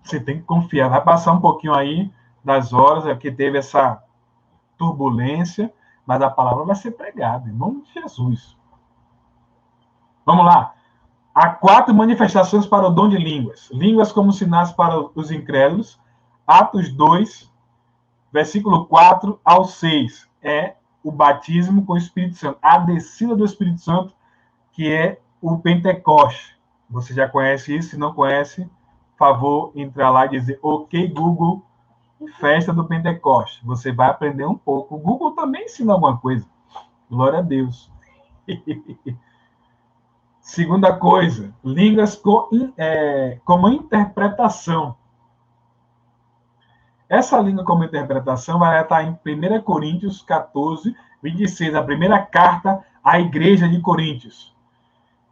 Você tem que confiar. Vai passar um pouquinho aí das horas, é que teve essa turbulência, mas a palavra vai ser pregada, em nome de Jesus. Vamos lá. Há 4 manifestações para o dom de línguas. Línguas como sinais para os incrédulos. Atos 2, versículo 4 ao 6. É o batismo com o Espírito Santo. A descida do Espírito Santo, que é o Pentecoste. Você já conhece isso? Se não conhece, por favor, entrar lá e dizer, ok, Google, festa do Pentecoste. Você vai aprender um pouco. O Google também ensina alguma coisa. Glória a Deus. Segunda coisa, línguas como interpretação. Essa língua como interpretação vai estar em 1 Coríntios 14, 26, a primeira carta à igreja de Coríntios.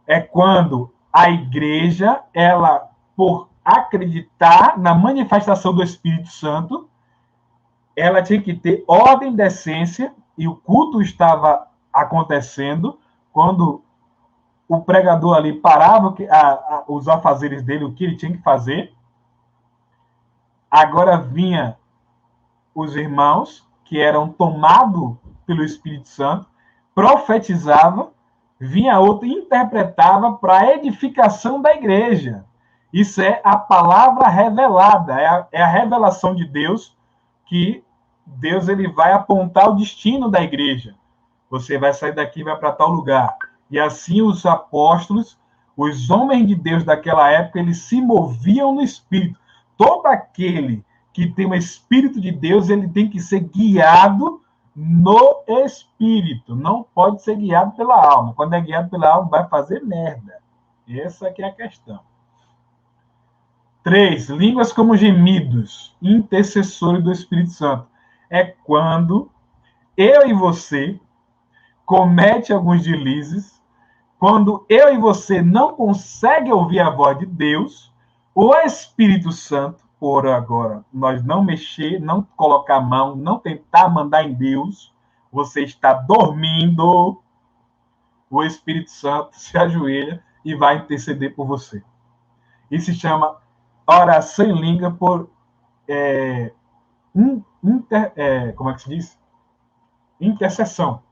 É quando a igreja, ela, por acreditar na manifestação do Espírito Santo, ela tinha que ter ordem, decência, e o culto estava acontecendo quando o pregador ali parava os afazeres dele, o que ele tinha que fazer. Agora vinha os irmãos, que eram tomados pelo Espírito Santo, profetizava, vinha outro e interpretava para a edificação da igreja. Isso é a palavra revelada, é a revelação de Deus, que Deus ele vai apontar o destino da igreja. Você vai sair daqui e vai para tal lugar. E assim os apóstolos, os homens de Deus daquela época, eles se moviam no Espírito. Todo aquele que tem o Espírito de Deus, ele tem que ser guiado no Espírito. Não pode ser guiado pela alma. Quando é guiado pela alma, vai fazer merda. Essa que é a questão. 3. Línguas como gemidos, intercessores do Espírito Santo. É quando eu e você comete alguns deslizes, Quando eu e você não conseguem ouvir a voz de Deus, o Espírito Santo, por agora, nós não mexer, não colocar a mão, não tentar mandar em Deus, você está dormindo, o Espírito Santo se ajoelha e vai interceder por você. Isso se chama oração em língua por... como é que se diz? Intercessão.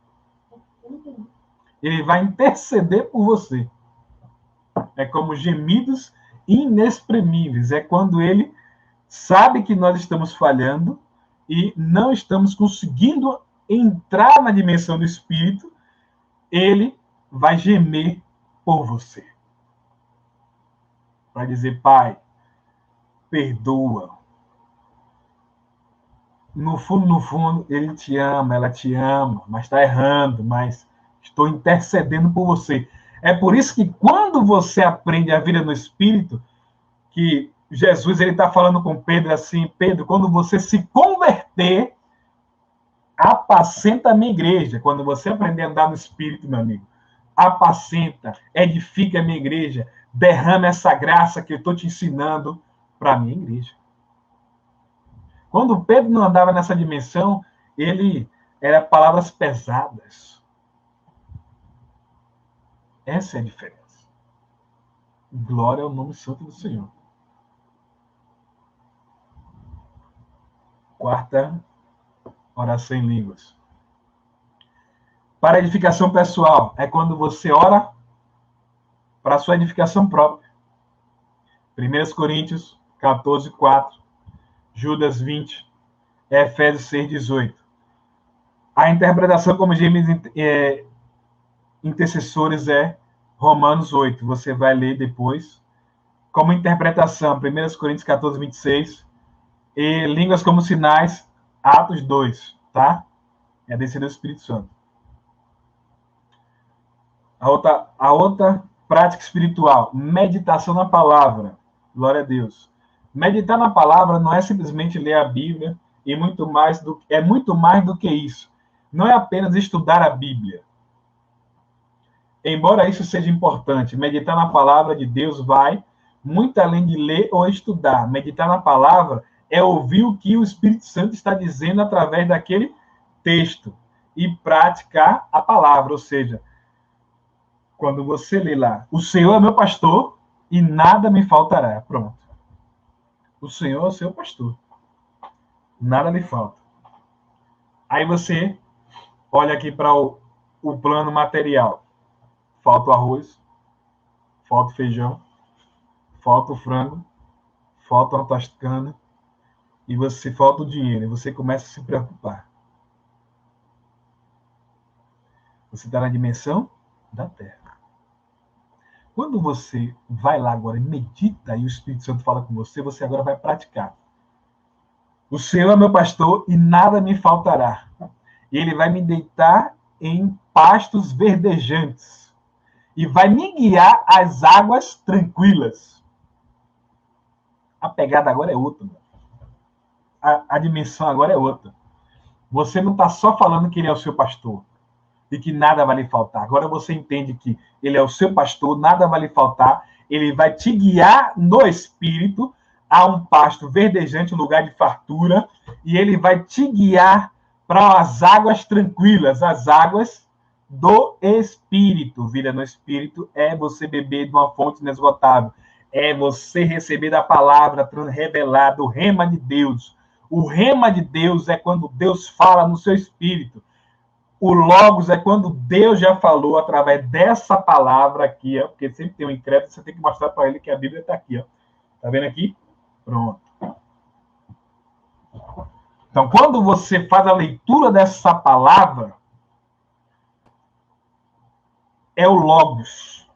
Ele vai interceder por você. É como gemidos inexprimíveis. É quando ele sabe que nós estamos falhando e não estamos conseguindo entrar na dimensão do Espírito, ele vai gemer por você. Vai dizer, Pai, perdoa. No fundo, ele te ama, ela te ama, mas está errando, mas estou intercedendo por você. É por isso que quando você aprende a vida no Espírito, que Jesus ele está falando com Pedro assim, Pedro, quando você se converter, apacenta a minha igreja. Quando você aprender a andar no Espírito, meu amigo, apacenta, edifica a minha igreja, derrama essa graça que eu estou te ensinando para a minha igreja. Quando Pedro não andava nessa dimensão, ele era palavras pesadas. Essa é a diferença. Glória ao nome santo do Senhor. Quarta, oração em línguas. Para edificação pessoal, é quando você ora para a sua edificação própria. 1 Coríntios 14, 4. Judas 20, Efésios 6, 18. A interpretação como gêmeos intercessores é Romanos 8. Você vai ler depois. Como interpretação, 1 Coríntios 14, 26. E línguas como sinais, Atos 2. Tá? É a descida do Espírito Santo. A outra prática espiritual, meditação na palavra. Glória a Deus. Meditar na palavra não é simplesmente ler a Bíblia, é muito mais do que isso. Não é apenas estudar a Bíblia. Embora isso seja importante, meditar na palavra de Deus vai muito além de ler ou estudar. Meditar na palavra é ouvir o que o Espírito Santo está dizendo através daquele texto e praticar a palavra. Ou seja, quando você lê lá, o Senhor é meu pastor e nada me faltará. Pronto. O Senhor é o seu pastor. Nada lhe falta. Aí você olha aqui para o plano material. Falta o arroz, falta o feijão, falta o frango, falta uma toscana, e você falta o dinheiro, e você começa a se preocupar. Você está na dimensão da terra. Quando você vai lá agora e medita, e o Espírito Santo fala com você, você agora vai praticar. O Senhor é meu pastor e nada me faltará. E ele vai me deitar em pastos verdejantes. E vai me guiar às águas tranquilas. A pegada agora é outra. A dimensão agora é outra. Você não está só falando que ele é o seu pastor e que nada vai lhe faltar. Agora você entende que ele é o seu pastor, nada vai lhe faltar. Ele vai te guiar no Espírito a um pasto verdejante, um lugar de fartura, e ele vai te guiar para as águas tranquilas, as águas do Espírito. Vida no Espírito é você beber de uma fonte inesgotável, é você receber da palavra revelada, o rema de Deus. O rema de Deus é quando Deus fala no seu espírito. O Logos é quando Deus já falou através dessa palavra aqui, ó, porque sempre tem um incrédulo, você tem que mostrar para ele que a Bíblia está aqui. Ó. Tá vendo aqui? Pronto. Então, quando você faz a leitura dessa palavra, é o Logos.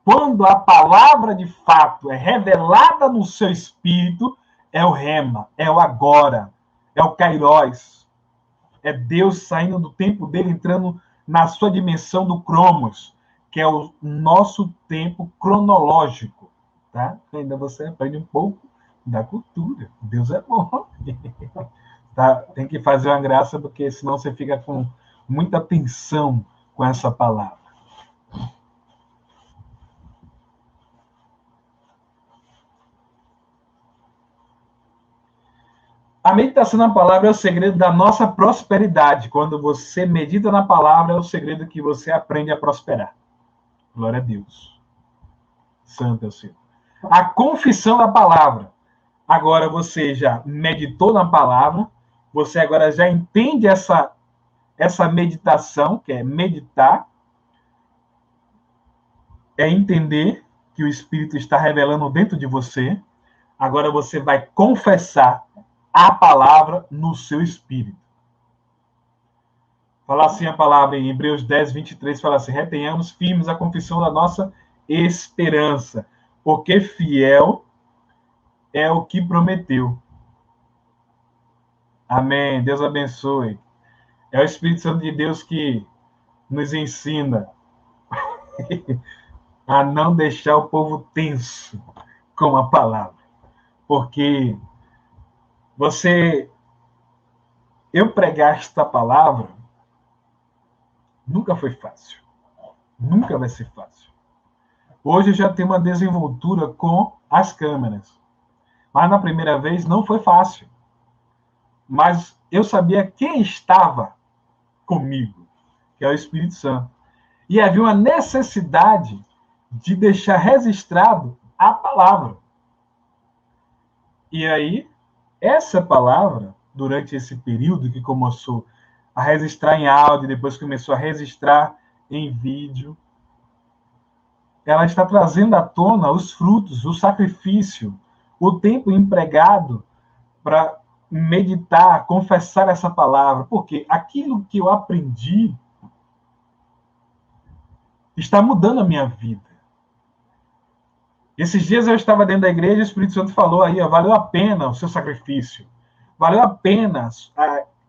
Quando a palavra de fato é revelada no seu espírito, é o rema, é o agora, é o kairós. É Deus saindo do tempo dele, entrando na sua dimensão do cromos, que é o nosso tempo cronológico. Tá? Ainda você aprende um pouco da cultura. Deus é bom. Tá? Tem que fazer uma graça, porque senão você fica com muita tensão com essa palavra. A meditação na palavra é o segredo da nossa prosperidade. Quando você medita na palavra, é o segredo que você aprende a prosperar. Glória a Deus. Santo é o Senhor. A confissão da palavra. Agora você já meditou na palavra, você agora já entende essa meditação, que é meditar, é entender que o Espírito está revelando dentro de você. Agora você vai confessar a palavra no seu espírito. Fala assim a palavra em Hebreus 10, 23, fala assim: retenhamos firmes a confissão da nossa esperança, porque fiel é o que prometeu. Amém. Deus abençoe. É o Espírito Santo de Deus que nos ensina a não deixar o povo tenso com a palavra. Porque eu pregar esta palavra nunca foi fácil. Nunca vai ser fácil. Hoje eu já tenho uma desenvoltura com as câmeras. Mas na primeira vez não foi fácil. Mas eu sabia quem estava comigo, que é o Espírito Santo. E havia uma necessidade de deixar registrado a palavra. E aí, essa palavra, durante esse período que começou a registrar em áudio, depois começou a registrar em vídeo, ela está trazendo à tona os frutos, o sacrifício, o tempo empregado para meditar, confessar essa palavra. Porque aquilo que eu aprendi está mudando a minha vida. Esses dias eu estava dentro da igreja e o Espírito Santo falou aí, ó, valeu a pena o seu sacrifício. Valeu a pena.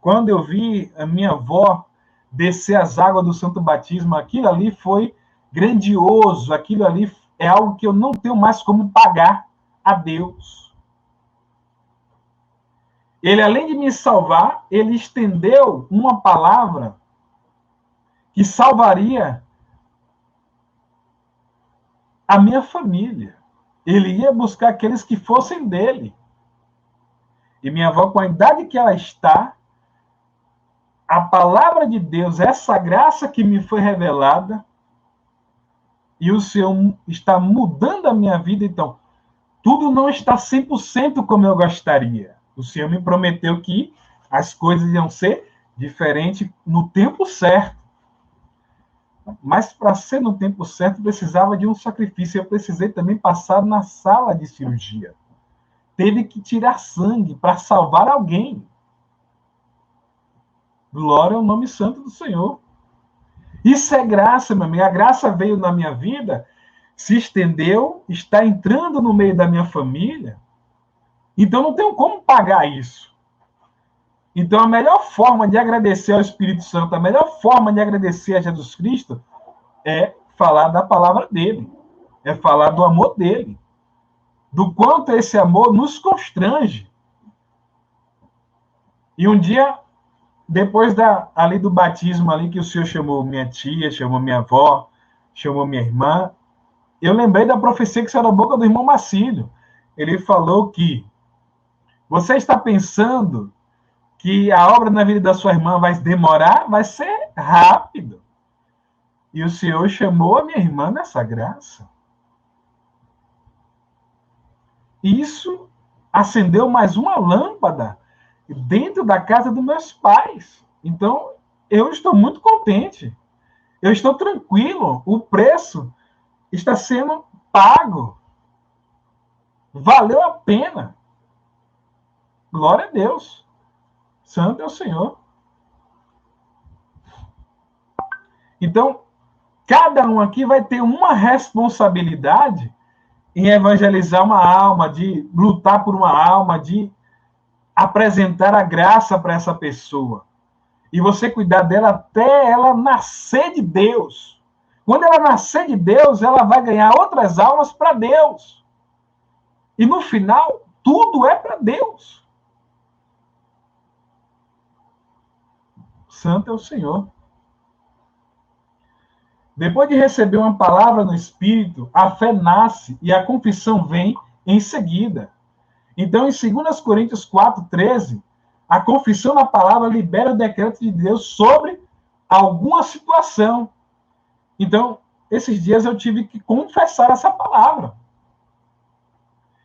Quando eu vi a minha avó descer as águas do Santo Batismo, aquilo ali foi grandioso. Aquilo ali é algo que eu não tenho mais como pagar a Deus. Ele, além de me salvar, ele estendeu uma palavra que salvaria a minha família. Ele ia buscar aqueles que fossem dele. E minha avó, com a idade que ela está, a palavra de Deus, essa graça que me foi revelada, e o Senhor está mudando a minha vida. Então, tudo não está 100% como eu gostaria. O Senhor me prometeu que as coisas iam ser diferentes no tempo certo. Mas para ser no tempo certo, precisava de um sacrifício. Eu precisei também passar na sala de cirurgia. Teve que tirar sangue para salvar alguém. Glória ao nome santo do Senhor. Isso é graça, meu amigo. A graça veio na minha vida, se estendeu, está entrando no meio da minha família. Então não tenho como pagar isso. Então, a melhor forma de agradecer ao Espírito Santo, a melhor forma de agradecer a Jesus Cristo é falar da palavra dele, é falar do amor dele, do quanto esse amor nos constrange. E um dia, depois ali do batismo, ali que o Senhor chamou minha tia, chamou minha avó, chamou minha irmã, eu lembrei da profecia que saiu da boca do irmão Marcílio. Ele falou que você está pensando que a obra na vida da sua irmã vai demorar, vai ser rápido. E o Senhor chamou a minha irmã nessa graça. Isso acendeu mais uma lâmpada dentro da casa dos meus pais. Então, eu estou muito contente. Eu estou tranquilo. O preço está sendo pago. Valeu a pena. Glória a Deus. Santo é o Senhor. Então, cada um aqui vai ter uma responsabilidade em evangelizar uma alma, de lutar por uma alma, de apresentar a graça para essa pessoa. E você cuidar dela até ela nascer de Deus. Quando ela nascer de Deus, ela vai ganhar outras almas para Deus. E no final, tudo é para Deus. Santo é o Senhor. Depois de receber uma palavra no Espírito, a fé nasce e a confissão vem em seguida. Então, em 2 Coríntios 4:13, A confissão na palavra libera o decreto de Deus sobre alguma situação. Então, esses dias eu tive que confessar essa palavra.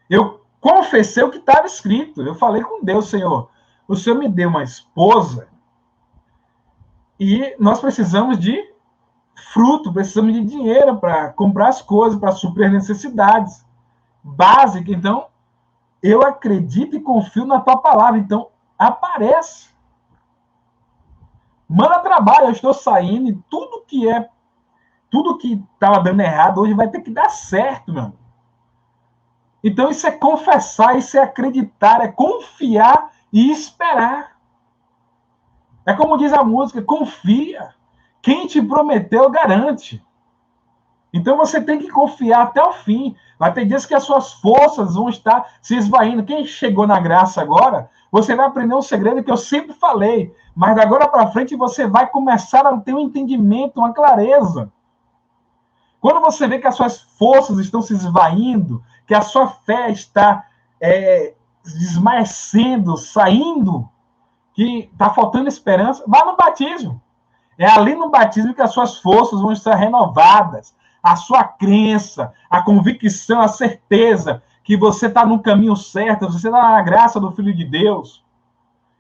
Eu confessei o que estava escrito. Eu falei com Deus, Senhor, o Senhor me deu uma esposa e nós precisamos de fruto, precisamos de dinheiro para comprar as coisas, para suprir as necessidades básicas. Então, eu acredito e confio na tua palavra. Então, aparece. Manda trabalho, eu estou saindo e tudo que estava dando errado hoje vai ter que dar certo, meu amigo. Então, isso é confessar, isso é acreditar, é confiar e esperar. É como diz a música, confia. Quem te prometeu, garante. Então, você tem que confiar até o fim. Vai ter dias que as suas forças vão estar se esvaindo. Quem chegou na graça agora, você vai aprender um segredo que eu sempre falei. Mas da agora para frente, você vai começar a ter um entendimento, uma clareza. Quando você vê que as suas forças estão se esvaindo, que a sua fé está desmaecendo, saindo, que está faltando esperança, vá no batismo. É ali no batismo que as suas forças vão estar renovadas, a sua crença, a convicção, a certeza que você está no caminho certo, você está na graça do Filho de Deus,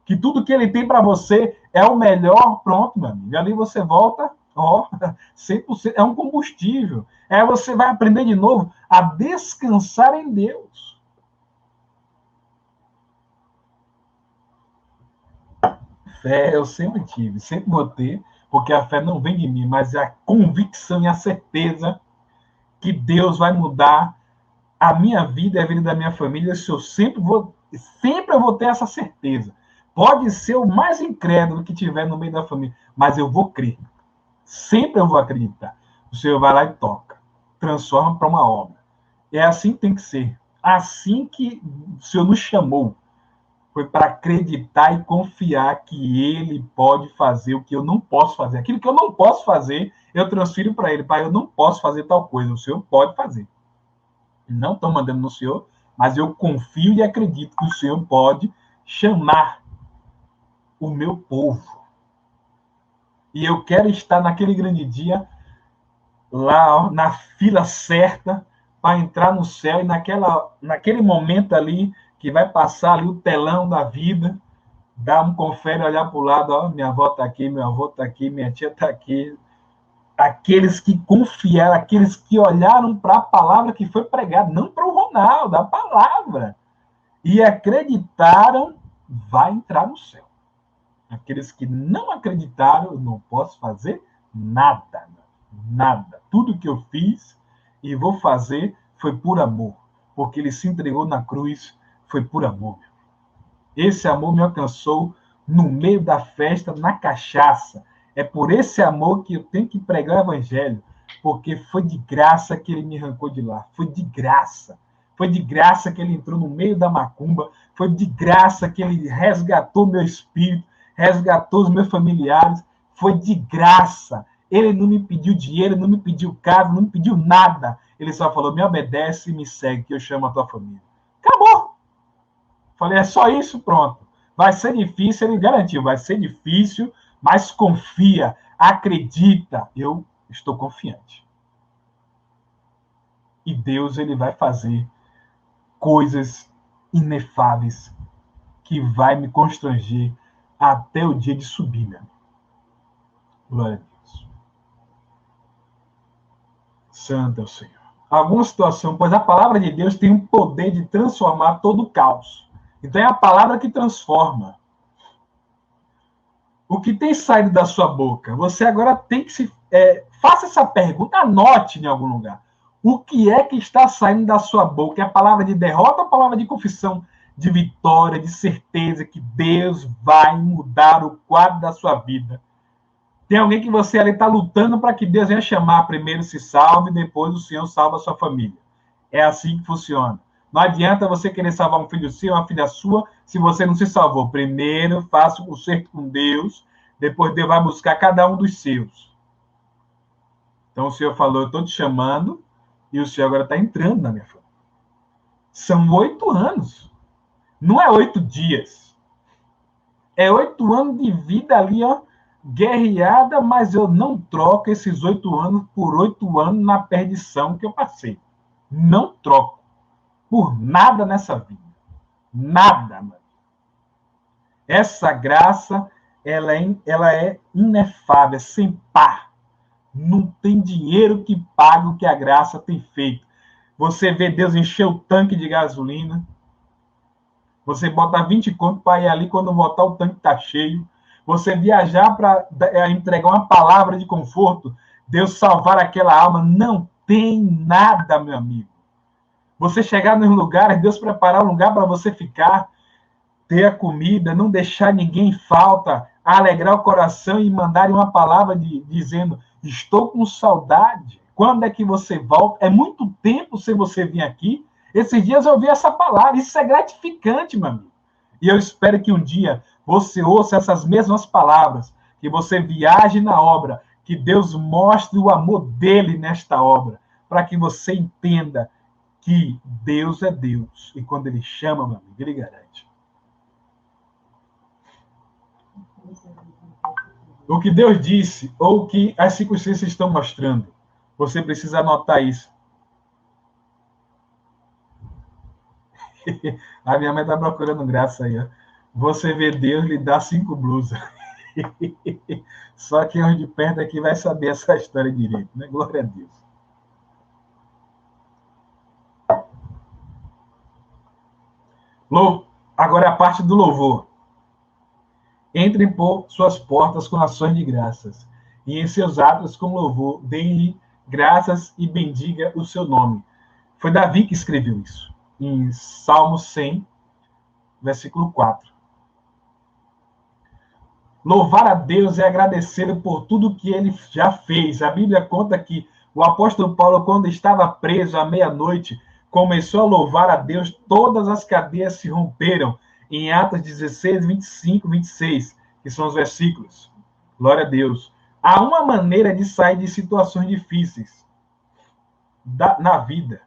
que tudo que ele tem para você é o melhor, pronto, meu amigo. E ali você volta, 100%, é um combustível. Aí você vai aprender de novo a descansar em Deus. Fé eu sempre tive, sempre vou ter, porque a fé não vem de mim, mas é a convicção e a certeza que Deus vai mudar a minha vida e a vida da minha família. Se eu sempre eu vou ter essa certeza. Pode ser o mais incrédulo que tiver no meio da família, mas eu vou crer. Sempre eu vou acreditar. O Senhor vai lá e toca, transforma para uma obra. É assim que tem que ser. Assim que o Senhor nos chamou, foi para acreditar e confiar que Ele pode fazer o que eu não posso fazer. Aquilo que eu não posso fazer, eu transfiro para Ele. Pai, eu não posso fazer tal coisa, o Senhor pode fazer. Não estou mandando no Senhor, mas eu confio e acredito que o Senhor pode chamar o meu povo. E eu quero estar naquele grande dia, lá na fila certa, para entrar no céu, e naquele momento ali, que vai passar ali o telão da vida, dar um confere, olhar para o lado, ó, minha avó está aqui, meu avô está aqui, minha tia está aqui. Aqueles que confiaram, aqueles que olharam para a palavra que foi pregada, não para o Ronaldo, a palavra, e acreditaram, vai entrar no céu. Aqueles que não acreditaram, eu não posso fazer nada. Nada. Tudo que eu fiz e vou fazer foi por amor. Porque ele se entregou na cruz, foi por amor. Esse amor me alcançou no meio da festa, na cachaça. É por esse amor que eu tenho que pregar o evangelho. Porque foi de graça que ele me arrancou de lá. Foi de graça. Foi de graça que ele entrou no meio da macumba. Foi de graça que ele resgatou meu espírito, resgatou os meus familiares. Foi de graça. Ele não me pediu dinheiro, não me pediu casa, não me pediu nada. Ele só falou, me obedece e me segue, que eu chamo a tua família. Acabou. Falei, é só isso, pronto. Vai ser difícil, ele garantiu, vai ser difícil, mas confia, acredita. Eu estou confiante. E Deus, ele vai fazer coisas inefáveis que vai me constranger até o dia de subir, meu amigo. Glória a Deus. Santo é o Senhor. Alguma situação, pois a palavra de Deus tem o poder de transformar todo o caos. Então é a palavra que transforma. O que tem saído da sua boca? Você agora tem que faça essa pergunta, anote em algum lugar. O que é que está saindo da sua boca? É a palavra de derrota ou a palavra de confissão? De vitória, de certeza que Deus vai mudar o quadro da sua vida. Tem alguém que você ali está lutando para que Deus venha chamar, primeiro se salve, depois o Senhor salva a sua família. É assim que funciona. Não adianta você querer salvar um filho seu, uma filha sua, se você não se salvou. Primeiro faça o concerto com Deus, depois Deus vai buscar cada um dos seus. Então o Senhor falou, eu estou te chamando, e o Senhor agora está entrando na minha família. São 8 anos. Não é 8 dias. É 8 anos de vida ali, ó, guerreada, mas eu não troco esses 8 anos por 8 anos na perdição que eu passei. Não troco. Por nada nessa vida. Nada, mano. Essa graça, ela é inefável, é sem par. Não tem dinheiro que pague o que a graça tem feito. Você vê Deus encher o tanque de gasolina, você bota 20 conto para ir ali, quando voltar o tanque está cheio. Você viajar para entregar uma palavra de conforto, Deus salvar aquela alma. Não tem nada, meu amigo. Você chegar nos lugares, Deus preparar um lugar para você ficar, ter a comida, não deixar ninguém em falta, alegrar o coração e mandar uma palavra dizendo: estou com saudade. Quando é que você volta? É muito tempo sem você vir aqui. Esses dias eu ouvi essa palavra. Isso é gratificante, meu amigo. E eu espero que um dia você ouça essas mesmas palavras, que você viaje na obra, que Deus mostre o amor dele nesta obra, para que você entenda que Deus é Deus. E quando ele chama, meu amigo, ele garante. O que Deus disse, ou o que as circunstâncias estão mostrando. Você precisa anotar isso. A minha mãe está procurando graça aí. Ó. Você vê Deus lhe dá 5 blusas. Só quem é de perto aqui vai saber essa história direito, né? Glória a Deus. Agora é a parte do louvor. Entrem por suas portas com ações de graças, e em seus atos com louvor, deem-lhe graças e bendiga o seu nome. Foi Davi que escreveu isso, em Salmo 100, versículo 4. Louvar a Deus é agradecer por tudo que ele já fez. A Bíblia conta que o apóstolo Paulo, quando estava preso à meia-noite, começou a louvar a Deus, todas as cadeias se romperam, em Atos 16, 25, 26, que são os versículos. Glória a Deus. Há uma maneira de sair de situações difíceis na vida,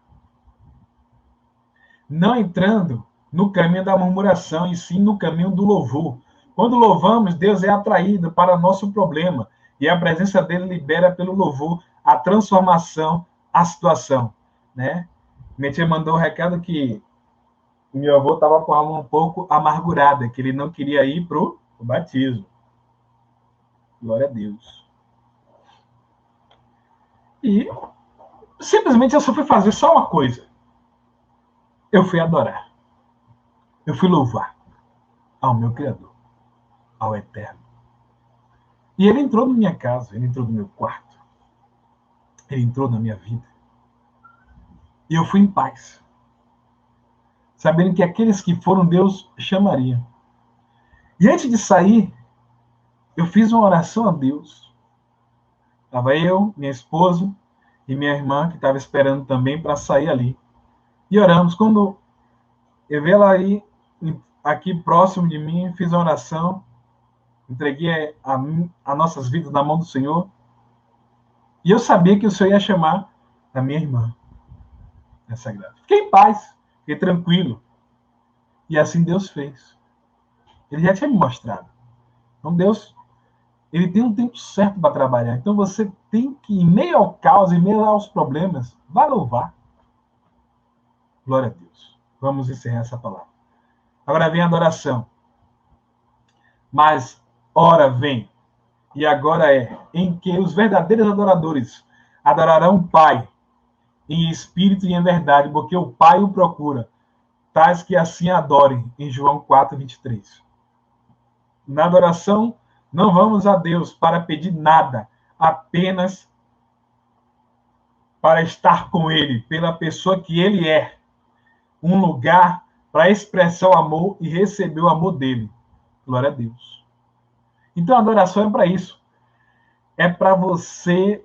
não entrando no caminho da murmuração, e sim no caminho do louvor. Quando louvamos, Deus é atraído para nosso problema, e a presença dele libera pelo louvor a transformação, a situação. Né? Minha tia mandou um recado que meu avô estava com a alma um pouco amargurada, que ele não queria ir para o batismo. Glória a Deus. E simplesmente eu só fui fazer só uma coisa. Eu fui adorar. Eu fui louvar ao meu Criador, ao Eterno. E ele entrou na minha casa, ele entrou no meu quarto, ele entrou na minha vida. E eu fui em paz, sabendo que aqueles que foram, Deus chamaria. E antes de sair, eu fiz uma oração a Deus. Estava eu, minha esposa e minha irmã, que estava esperando também para sair ali. E oramos. Quando eu vi ela aí, aqui próximo de mim, fiz uma oração, entreguei a nossas vidas na mão do Senhor. E eu sabia que o Senhor ia chamar a minha irmã nessa graça. Fiquei em paz, fiquei tranquilo. E assim Deus fez. Ele já tinha me mostrado. Então Deus, ele tem um tempo certo para trabalhar. Então você tem que, em meio ao caos, em meio aos problemas, vá louvar. Glória a Deus. Vamos encerrar essa palavra. Agora vem a adoração. Mas, ora vem, e agora é, em que os verdadeiros adoradores adorarão o Pai, em espírito e em verdade, porque o Pai o procura, tais que assim adorem, em João 4, 23. Na adoração, não vamos a Deus para pedir nada, apenas para estar com Ele, pela pessoa que Ele é. Um lugar para expressar o amor e receber o amor dele. Glória a Deus. Então a adoração é para isso. É para você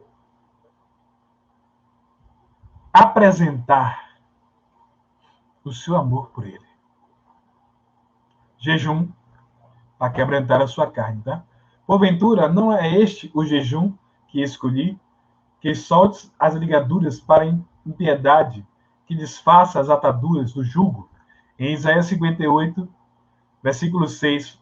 apresentar o seu amor por ele. Jejum para quebrantar a sua carne, tá? Porventura, não é este o jejum que escolhi, que solte as ligaduras para a impiedade, que desfaça as ataduras do jugo. Em Isaías 58, versículo 6,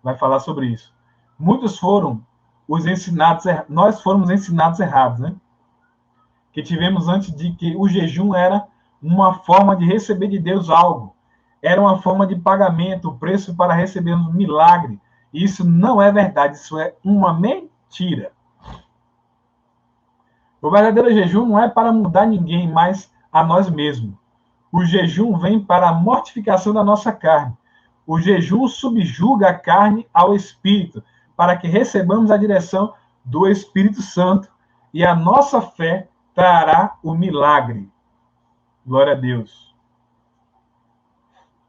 vai falar sobre isso. Muitos foram os ensinados, nós fomos ensinados errados, né? Que tivemos antes de que o jejum era uma forma de receber de Deus algo. Era uma forma de pagamento, o preço para receber um milagre. Isso não é verdade, isso é uma mentira. O verdadeiro jejum não é para mudar ninguém, mas a nós mesmos. O jejum vem para a mortificação da nossa carne. O jejum subjuga a carne ao espírito, para que recebamos a direção do Espírito Santo e a nossa fé trará o milagre. Glória a Deus.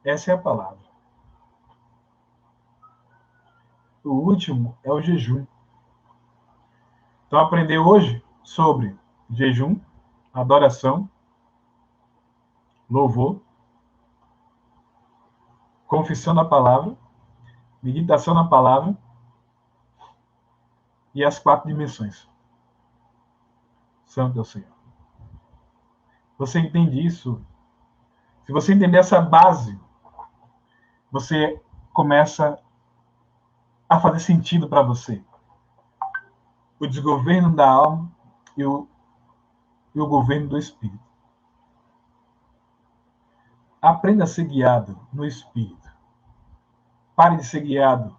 Essa é a palavra. O último é o jejum. Então, aprender hoje sobre jejum, adoração, louvor, confissão da palavra, meditação na palavra e as 4 dimensões. Santo é o Senhor. Você entende isso? Se você entender essa base, você começa a fazer sentido para você. O desgoverno da alma e o governo do espírito. Aprenda a ser guiado no espírito. Pare de ser guiado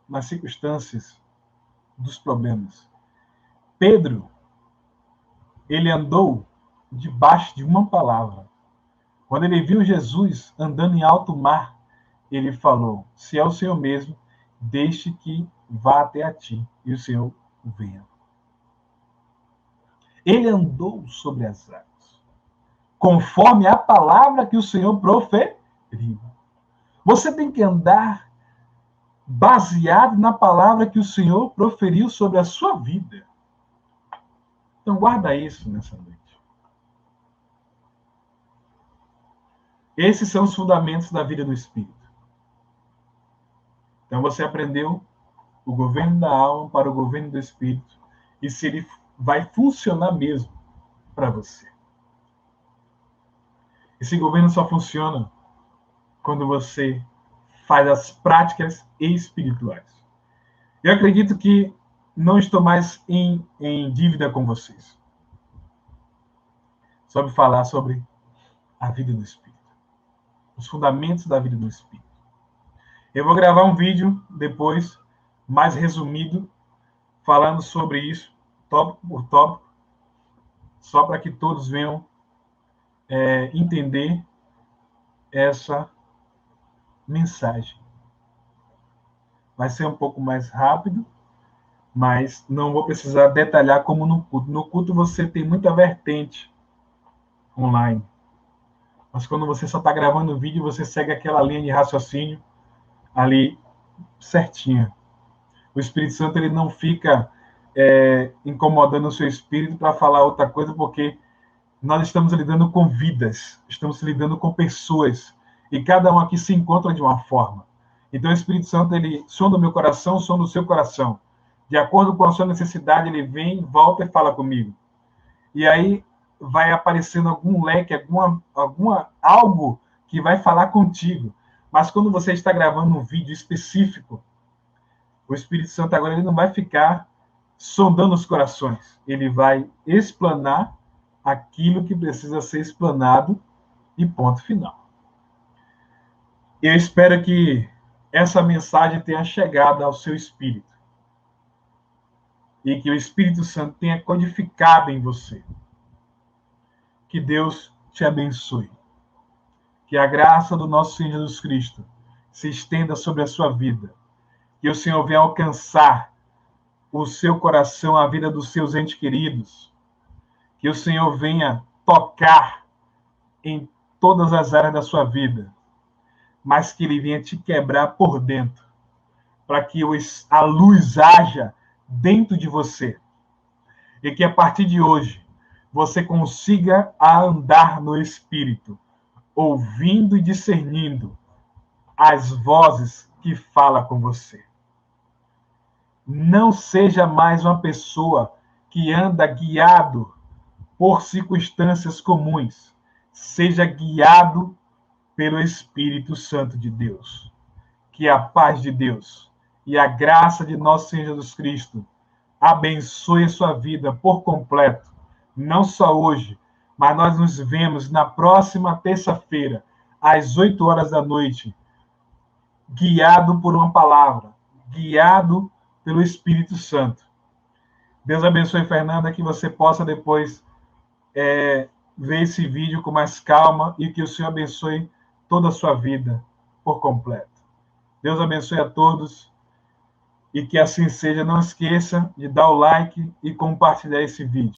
nas circunstâncias dos problemas. Pedro, ele andou debaixo de uma palavra. Quando ele viu Jesus andando em alto mar, ele falou: se é o Senhor mesmo, deixe que vá até a ti e o Senhor venha. Ele andou sobre as águas, conforme a palavra que o Senhor proferiu. Você tem que andar baseado na palavra que o Senhor proferiu sobre a sua vida. Então guarda isso nessa noite. Esses são os fundamentos da vida do Espírito. Então você aprendeu o governo da alma para o governo do Espírito e se ele vai funcionar mesmo para você. Esse governo só funciona quando você faz as práticas espirituais. Eu acredito que não estou mais em dívida com vocês. Sobre falar sobre a vida do Espírito. Os fundamentos da vida do Espírito. Eu vou gravar um vídeo depois, mais resumido, falando sobre isso, tópico por tópico, só para que todos venham entender essa mensagem. Vai ser um pouco mais rápido, mas não vou precisar detalhar como no culto. No culto você tem muita vertente online. Mas quando você só está gravando o vídeo, você segue aquela linha de raciocínio ali certinha. O Espírito Santo ele não fica incomodando o seu espírito para falar outra coisa, porque nós estamos lidando com vidas, estamos lidando com pessoas, e cada um aqui se encontra de uma forma. Então o Espírito Santo ele sonda o meu coração, sonda o seu coração. De acordo com a sua necessidade, ele vem, volta e fala comigo. E aí vai aparecendo algum leque, algo que vai falar contigo. Mas quando você está gravando um vídeo específico, o Espírito Santo agora ele não vai ficar sondando os corações. Ele vai explanar aquilo que precisa ser explanado e ponto final. Eu espero que essa mensagem tenha chegado ao seu espírito e que o Espírito Santo tenha codificado em você. Que Deus te abençoe. Que a graça do nosso Senhor Jesus Cristo se estenda sobre a sua vida. Que o Senhor venha alcançar o seu coração, a vida dos seus entes queridos. Que o Senhor venha tocar em todas as áreas da sua vida. Mas que Ele venha te quebrar por dentro. Para que a luz haja dentro de você. E que a partir de hoje, você consiga andar no Espírito, ouvindo e discernindo as vozes que falam com você. Não seja mais uma pessoa que anda guiado por circunstâncias comuns. Seja guiado pelo Espírito Santo de Deus. que a paz de Deus e a graça de nosso Senhor Jesus Cristo abençoe a sua vida por completo, não só hoje, mas nós nos vemos na próxima terça-feira, às 8 horas da noite, guiado por uma palavra, guiado pelo Espírito Santo. Deus abençoe, Fernanda, que você possa depois ver esse vídeo com mais calma e que o Senhor abençoe toda a sua vida por completo. Deus abençoe a todos e que assim seja. Não esqueça de dar o like e compartilhar esse vídeo.